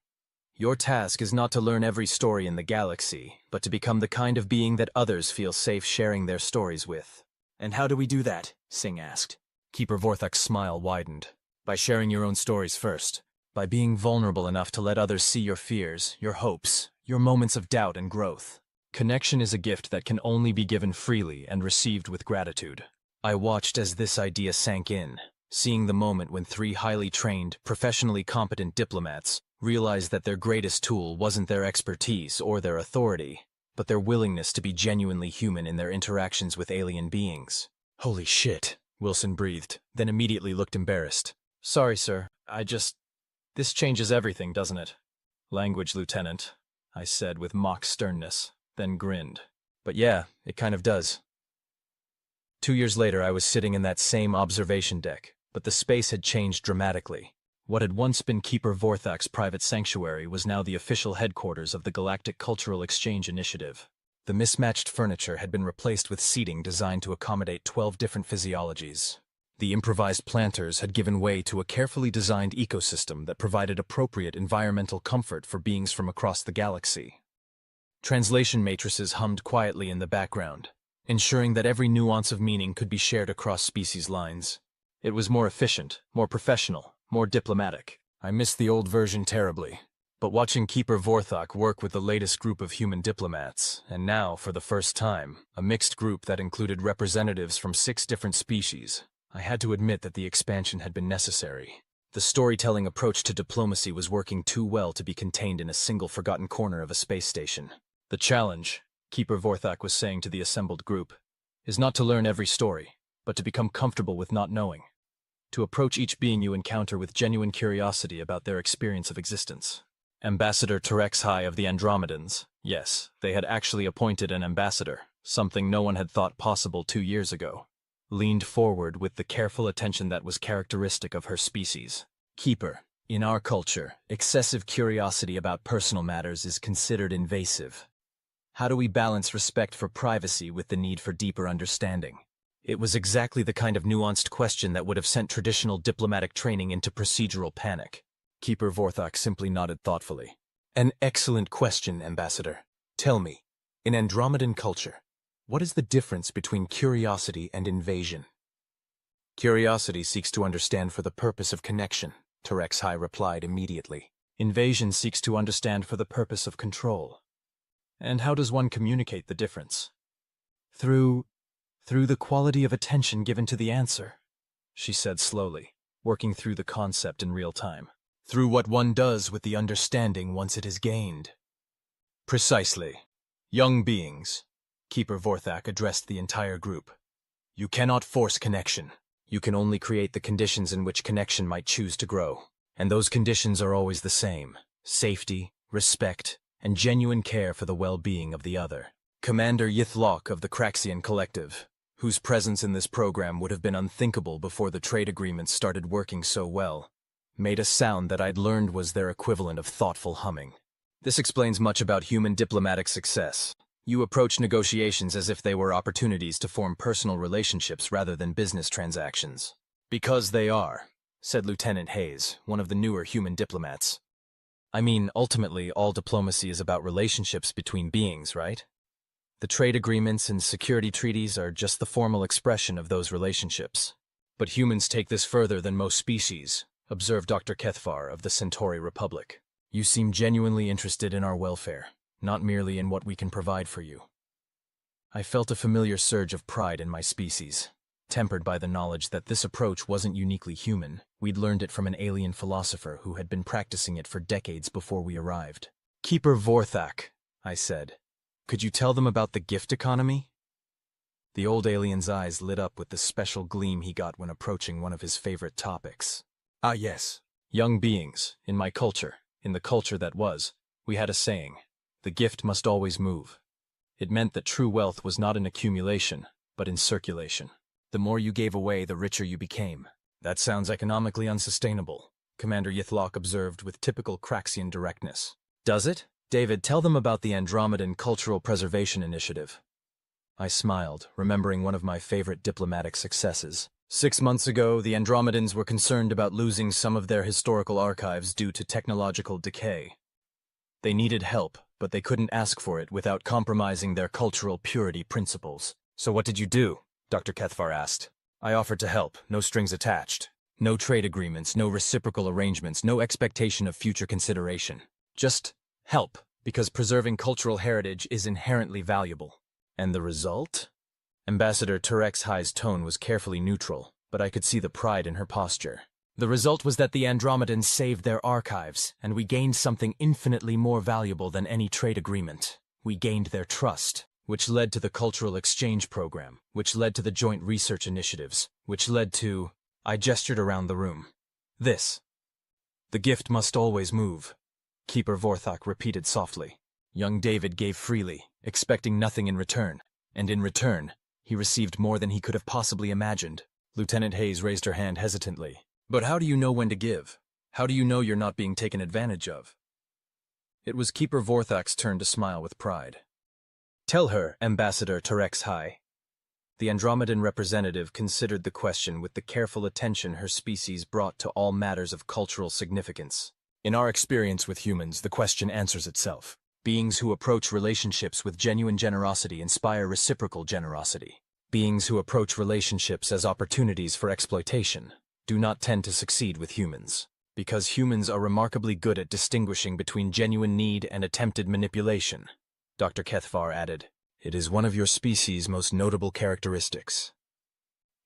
[SPEAKER 1] Your task is not to learn every story in the galaxy, but to become the kind of being that others feel safe sharing their stories with. And how do we do that? Singh asked. Keeper Vorthok's smile widened. By sharing your own stories first. By being vulnerable enough to let others see your fears, your hopes, your moments of doubt and growth. Connection is a gift that can only be given freely and received with gratitude. I watched as this idea sank in, seeing the moment when 3 highly trained, professionally competent diplomats realized that their greatest tool wasn't their expertise or their authority, but their willingness to be genuinely human in their interactions with alien beings. Holy shit, Wilson breathed, then immediately looked embarrassed. Sorry, sir, this changes everything, doesn't it? Language, Lieutenant, I said with mock sternness, then grinned. But yeah, it kind of does. 2 years later, I was sitting in that same observation deck, but the space had changed dramatically. What had once been Keeper Vorthok's private sanctuary was now the official headquarters of the Galactic Cultural Exchange Initiative. The mismatched furniture had been replaced with seating designed to accommodate 12 different physiologies. The improvised planters had given way to a carefully designed ecosystem that provided appropriate environmental comfort for beings from across the galaxy. Translation matrices hummed quietly in the background, ensuring that every nuance of meaning could be shared across species lines. It was more efficient, more professional, more diplomatic. I missed the old version terribly, but watching Keeper Vorthok work with the latest group of human diplomats, and now, for the first time, a mixed group that included representatives from 6 different species, I had to admit that the expansion had been necessary. The storytelling approach to diplomacy was working too well to be contained in a single forgotten corner of a space station. The challenge, Keeper Vorthok was saying to the assembled group, is not to learn every story, but to become comfortable with not knowing. To approach each being you encounter with genuine curiosity about their experience of existence. Ambassador Terexhai of the Andromedans, yes, they had actually appointed an ambassador, something no one had thought possible 2 years ago, leaned forward with the careful attention that was characteristic of her species. Keeper, in our culture, excessive curiosity about personal matters is considered invasive. How do we balance respect for privacy with the need for deeper understanding? It was exactly the kind of nuanced question that would have sent traditional diplomatic training into procedural panic. Keeper Vorthok simply nodded thoughtfully. An excellent question, Ambassador. Tell me, in Andromedan culture, what is the difference between curiosity and invasion? Curiosity seeks to understand for the purpose of connection, Terexhai replied immediately. Invasion seeks to understand for the purpose of control. And how does one communicate the difference? Through the quality of attention given to the answer, she said slowly, working through the concept in real time. through what one does with the understanding once it is gained. Precisely. Young beings, Keeper Vorthak addressed the entire group. You cannot force connection. You can only create the conditions in which connection might choose to grow. And those conditions are always the same: safety, respect, and genuine care for the well-being of the other. Commander Yithlok of the Craxian Collective, whose presence in this program would have been unthinkable before the trade agreements started working so well, made a sound that I'd learned was their equivalent of thoughtful humming. This explains much about human diplomatic success. You approach negotiations as if they were opportunities to form personal relationships rather than business transactions. Because they are, said Lieutenant Hayes, one of the newer human diplomats. I mean, ultimately, all diplomacy is about relationships between beings, right? The trade agreements and security treaties are just the formal expression of those relationships. But humans take this further than most species, observed Dr. Kethvar of the Centauri Republic. You seem genuinely interested in our welfare, not merely in what we can provide for you. I felt a familiar surge of pride in my species, tempered by the knowledge that this approach wasn't uniquely human. We'd learned it from an alien philosopher who had been practicing it for decades before we arrived. Keeper Vorthak, I said. Could you tell them about the gift economy? The old alien's eyes lit up with the special gleam he got when approaching one of his favorite topics. Ah, yes. Young beings, in my culture, in the culture that was, we had a saying: the gift must always move. It meant that true wealth was not in accumulation, but in circulation. The more you gave away, the richer you became. That sounds economically unsustainable, Commander Yithlok observed with typical Craxian directness. Does it? David, tell them about the Andromedan Cultural Preservation Initiative. I smiled, remembering one of my favorite diplomatic successes. 6 months ago, the Andromedans were concerned about losing some of their historical archives due to technological decay. They needed help, but they couldn't ask for it without compromising their cultural purity principles. So what did you do? Dr. Kethvar asked. I offered to help, no strings attached. No trade agreements, no reciprocal arrangements, no expectation of future consideration. Just help, because preserving cultural heritage is inherently valuable. And the result? Ambassador Turex High's tone was carefully neutral, but I could see the pride in her posture. The result was that the Andromedans saved their archives, and we gained something infinitely more valuable than any trade agreement. We gained their trust, which led to the Cultural Exchange Program, which led to the joint research initiatives, which led to... I gestured around the room. This. The gift must always move. Keeper Vorthak repeated softly. Young David gave freely, expecting nothing in return, and in return, he received more than he could have possibly imagined. Lieutenant Hayes raised her hand hesitantly. But how do you know when to give? How do you know you're not being taken advantage of? It was Keeper Vorthak's turn to smile with pride. Tell her, Ambassador Turex High. The Andromedan representative considered the question with the careful attention her species brought to all matters of cultural significance. In our experience with humans, the question answers itself. Beings who approach relationships with genuine generosity inspire reciprocal generosity. Beings who approach relationships as opportunities for exploitation do not tend to succeed with humans, because humans are remarkably good at distinguishing between genuine need and attempted manipulation. Dr. Kethvar added, It is one of your species' most notable characteristics.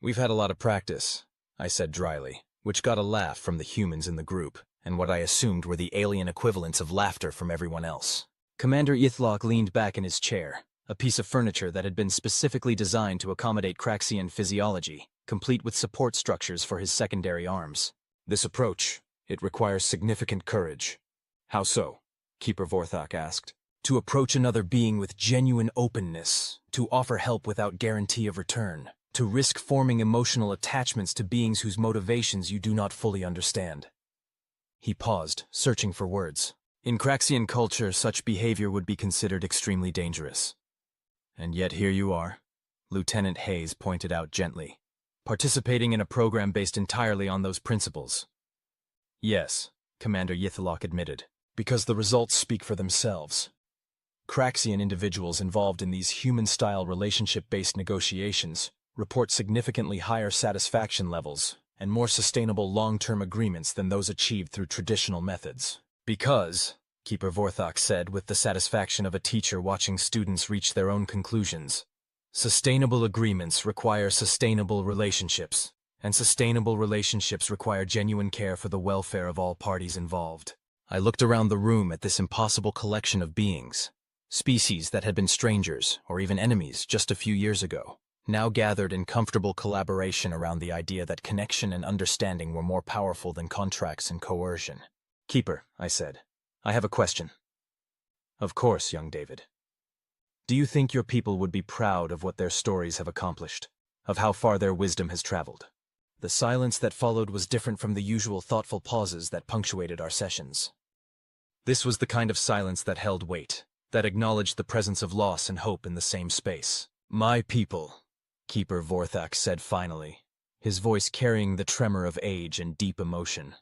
[SPEAKER 1] We've had a lot of practice, I said dryly, which got a laugh from the humans in the group, and what I assumed were the alien equivalents of laughter from everyone else. Commander Yithlok leaned back in his chair, a piece of furniture that had been specifically designed to accommodate Craxian physiology, complete with support structures for his secondary arms. This approach, it requires significant courage. How so? Keeper Vorthak asked. To approach another being with genuine openness, to offer help without guarantee of return, to risk forming emotional attachments to beings whose motivations you do not fully understand. He paused, searching for words. In Craxian culture, such behavior would be considered extremely dangerous. And yet here you are, Lieutenant Hayes pointed out gently, participating in a program based entirely on those principles. Yes, Commander Yithlok admitted, because the results speak for themselves. Craxian individuals involved in these human-style relationship-based negotiations report significantly higher satisfaction levels and more sustainable long-term agreements than those achieved through traditional methods. Because, Keeper Vorthak said with the satisfaction of a teacher watching students reach their own conclusions, sustainable agreements require sustainable relationships, And sustainable relationships require genuine care for the welfare of all parties involved. I looked around the room at this impossible collection of beings, species that had been strangers or even enemies just a few years ago, now gathered in comfortable collaboration around the idea that connection and understanding were more powerful than contracts and coercion. "Keeper," I said, "I have a question." "Of course, young David. Do you think your people would be proud of what their stories have accomplished, of how far their wisdom has traveled?" The silence that followed was different from the usual thoughtful pauses that punctuated our sessions. This was the kind of silence that held weight, that acknowledged the presence of loss and hope in the same space. "My people," Keeper Vorthak said finally, his voice carrying the tremor of age and deep emotion,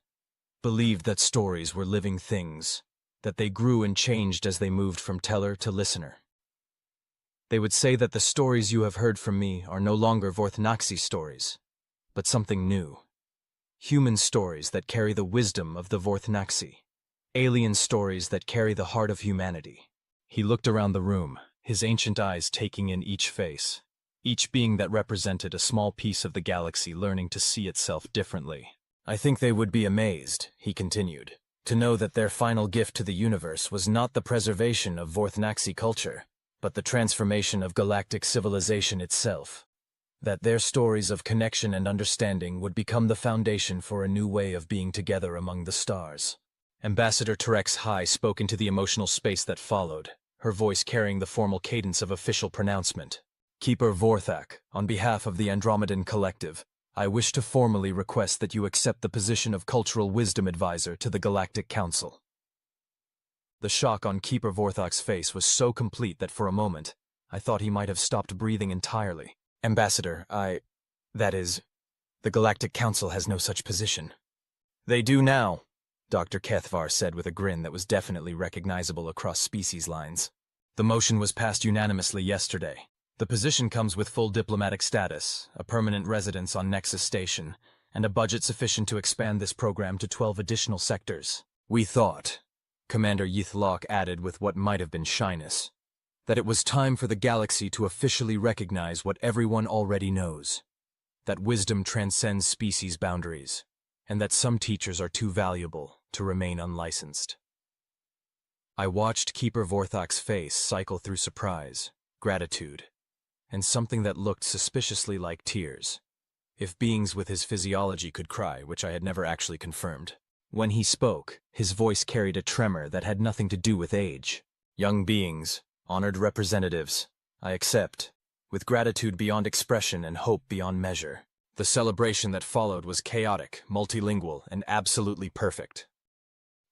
[SPEAKER 1] "believed that stories were living things, that they grew and changed as they moved from teller to listener. They would say that the stories you have heard from me are no longer Vorthnaxi stories, but something new. Human stories that carry the wisdom of the Vorthnaxi. Alien stories that carry the heart of humanity." He looked around the room, his ancient eyes taking in each face, each being that represented a small piece of the galaxy learning to see itself differently. "I think they would be amazed," he continued, "to know that their final gift to the universe was not the preservation of Vorthnaxi culture, but the transformation of galactic civilization itself. That their stories of connection and understanding would become the foundation for a new way of being together among the stars." Ambassador Terex High spoke into the emotional space that followed, her voice carrying the formal cadence of official pronouncement. "Keeper Vorthak, on behalf of the Andromedan Collective, I wish to formally request that you accept the position of Cultural Wisdom Advisor to the Galactic Council." The shock on Keeper Vorthak's face was so complete that for a moment, I thought he might have stopped breathing entirely. "Ambassador, that is, the Galactic Council has no such position." "They do now," Dr. Kethvar said with a grin that was definitely recognizable across species lines. "The motion was passed unanimously yesterday. The position comes with full diplomatic status, a permanent residence on Nexus Station, and a budget sufficient to expand this program to 12 additional sectors. We thought," Commander Yithlok added with what might have been shyness, "that it was time for the galaxy to officially recognize what everyone already knows, that wisdom transcends species boundaries, and that some teachers are too valuable to remain unlicensed." I watched Keeper Vorthak's face cycle through surprise, gratitude, and something that looked suspiciously like tears, if beings with his physiology could cry, which I had never actually confirmed. When he spoke, his voice carried a tremor that had nothing to do with age. "Young beings, honored representatives, I accept, with gratitude beyond expression and hope beyond measure." The celebration that followed was chaotic, multilingual, and absolutely perfect.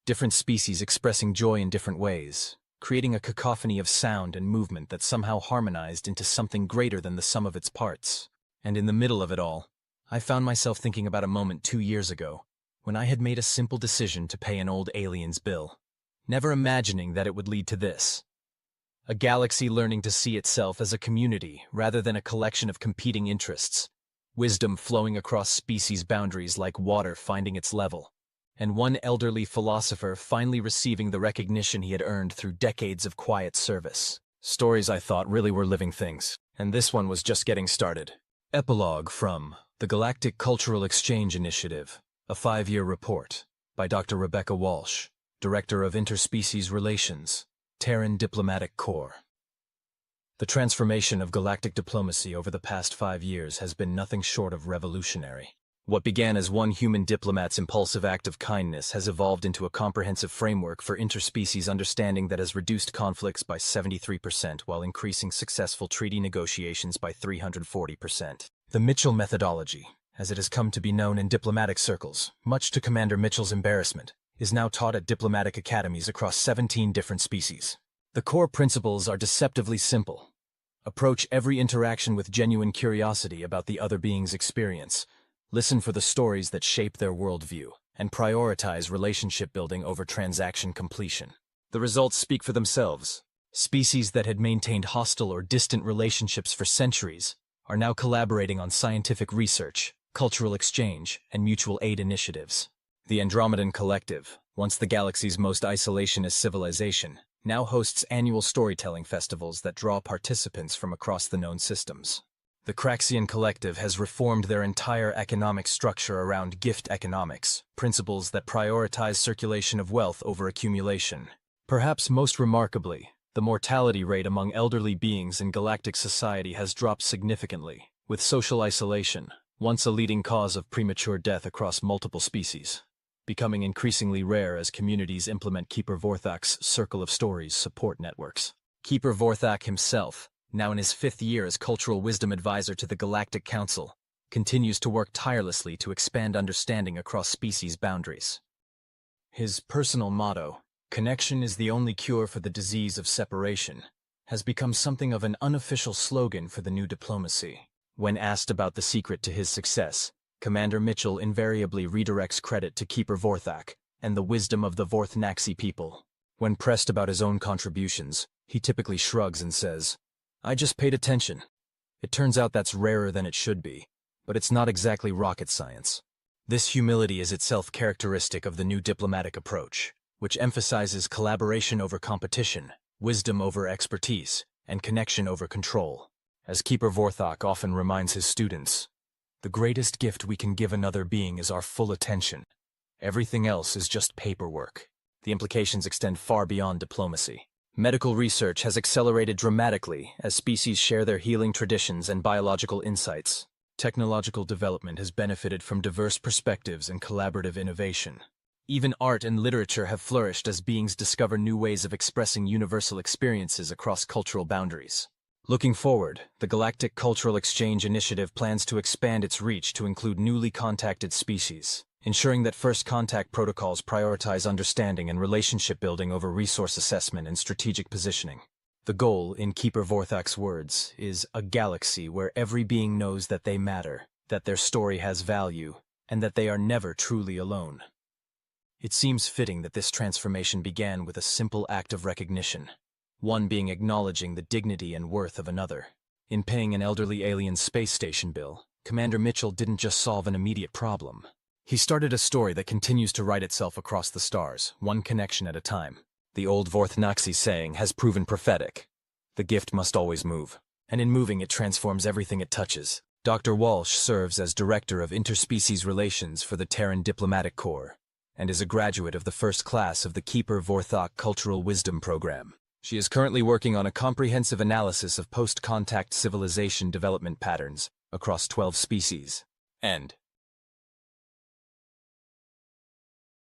[SPEAKER 1] Different species expressing joy in different ways, creating a cacophony of sound and movement that somehow harmonized into something greater than the sum of its parts. And in the middle of it all, I found myself thinking about a moment 2 years ago, when I had made a simple decision to pay an old alien's bill, never imagining that it would lead to this. A galaxy learning to see itself as a community rather than a collection of competing interests, wisdom flowing across species boundaries like water finding its level, and one elderly philosopher finally receiving the recognition he had earned through decades of quiet service. Stories I thought really were living things, and this one was just getting started. Epilogue from The Galactic Cultural Exchange Initiative, a 5-year report, by Dr. Rebecca Walsh, Director of Interspecies Relations, Terran Diplomatic Corps. The transformation of galactic diplomacy over the past 5 years has been nothing short of revolutionary. What began as one human diplomat's impulsive act of kindness has evolved into a comprehensive framework for interspecies understanding that has reduced conflicts by 73% while increasing successful treaty negotiations by 340%. The Mitchell methodology, as it has come to be known in diplomatic circles, much to Commander Mitchell's embarrassment, is now taught at diplomatic academies across 17 different species. The core principles are deceptively simple. Approach every interaction with genuine curiosity about the other being's experience. Listen for the stories that shape their worldview, and prioritize relationship building over transaction completion. The results speak for themselves. Species that had maintained hostile or distant relationships for centuries are now collaborating on scientific research, cultural exchange, and mutual aid initiatives. The Andromedan Collective, once the galaxy's most isolationist civilization, now hosts annual storytelling festivals that draw participants from across the known systems. The Craxian Collective has reformed their entire economic structure around gift economics, principles that prioritize circulation of wealth over accumulation. Perhaps most remarkably, the mortality rate among elderly beings in galactic society has dropped significantly, with social isolation, once a leading cause of premature death across multiple species, becoming increasingly rare as communities implement Keeper Vorthak's Circle of Stories support networks. Keeper Vorthak himself, now in his 5th year as Cultural Wisdom Advisor to the Galactic Council, continues to work tirelessly to expand understanding across species boundaries. His personal motto, "Connection is the only cure for the disease of separation," has become something of an unofficial slogan for the new diplomacy. When asked about the secret to his success, Commander Mitchell invariably redirects credit to Keeper Vorthak and the wisdom of the Vorthnaxi people. When pressed about his own contributions, he typically shrugs and says, "I just paid attention." It turns out that's rarer than it should be, but it's not exactly rocket science. This humility is itself characteristic of the new diplomatic approach, which emphasizes collaboration over competition, wisdom over expertise, and connection over control. As Keeper Vorthak often reminds his students, the greatest gift we can give another being is our full attention. Everything else is just paperwork. The implications extend far beyond diplomacy. Medical research has accelerated dramatically as species share their healing traditions and biological insights. Technological development has benefited from diverse perspectives and collaborative innovation. Even art and literature have flourished as beings discover new ways of expressing universal experiences across cultural boundaries. Looking forward, the Galactic Cultural Exchange Initiative plans to expand its reach to include newly contacted species, ensuring that first contact protocols prioritize understanding and relationship building over resource assessment and strategic positioning. The goal, in Keeper Vorthak's words, is a galaxy where every being knows that they matter, that their story has value, and that they are never truly alone. It seems fitting that this transformation began with a simple act of recognition, one being acknowledging the dignity and worth of another. In paying an elderly alien space station bill, Commander Mitchell didn't just solve an immediate problem. He started a story that continues to write itself across the stars, one connection at a time. The old Vorthnaxi saying has proven prophetic. The gift must always move, and in moving it transforms everything it touches. Dr. Walsh serves as Director of Interspecies Relations for the Terran Diplomatic Corps, and is a graduate of the first class of the Keeper Vorthak Cultural Wisdom Program. She is currently working on a comprehensive analysis of post-contact civilization development patterns across 12 species. End.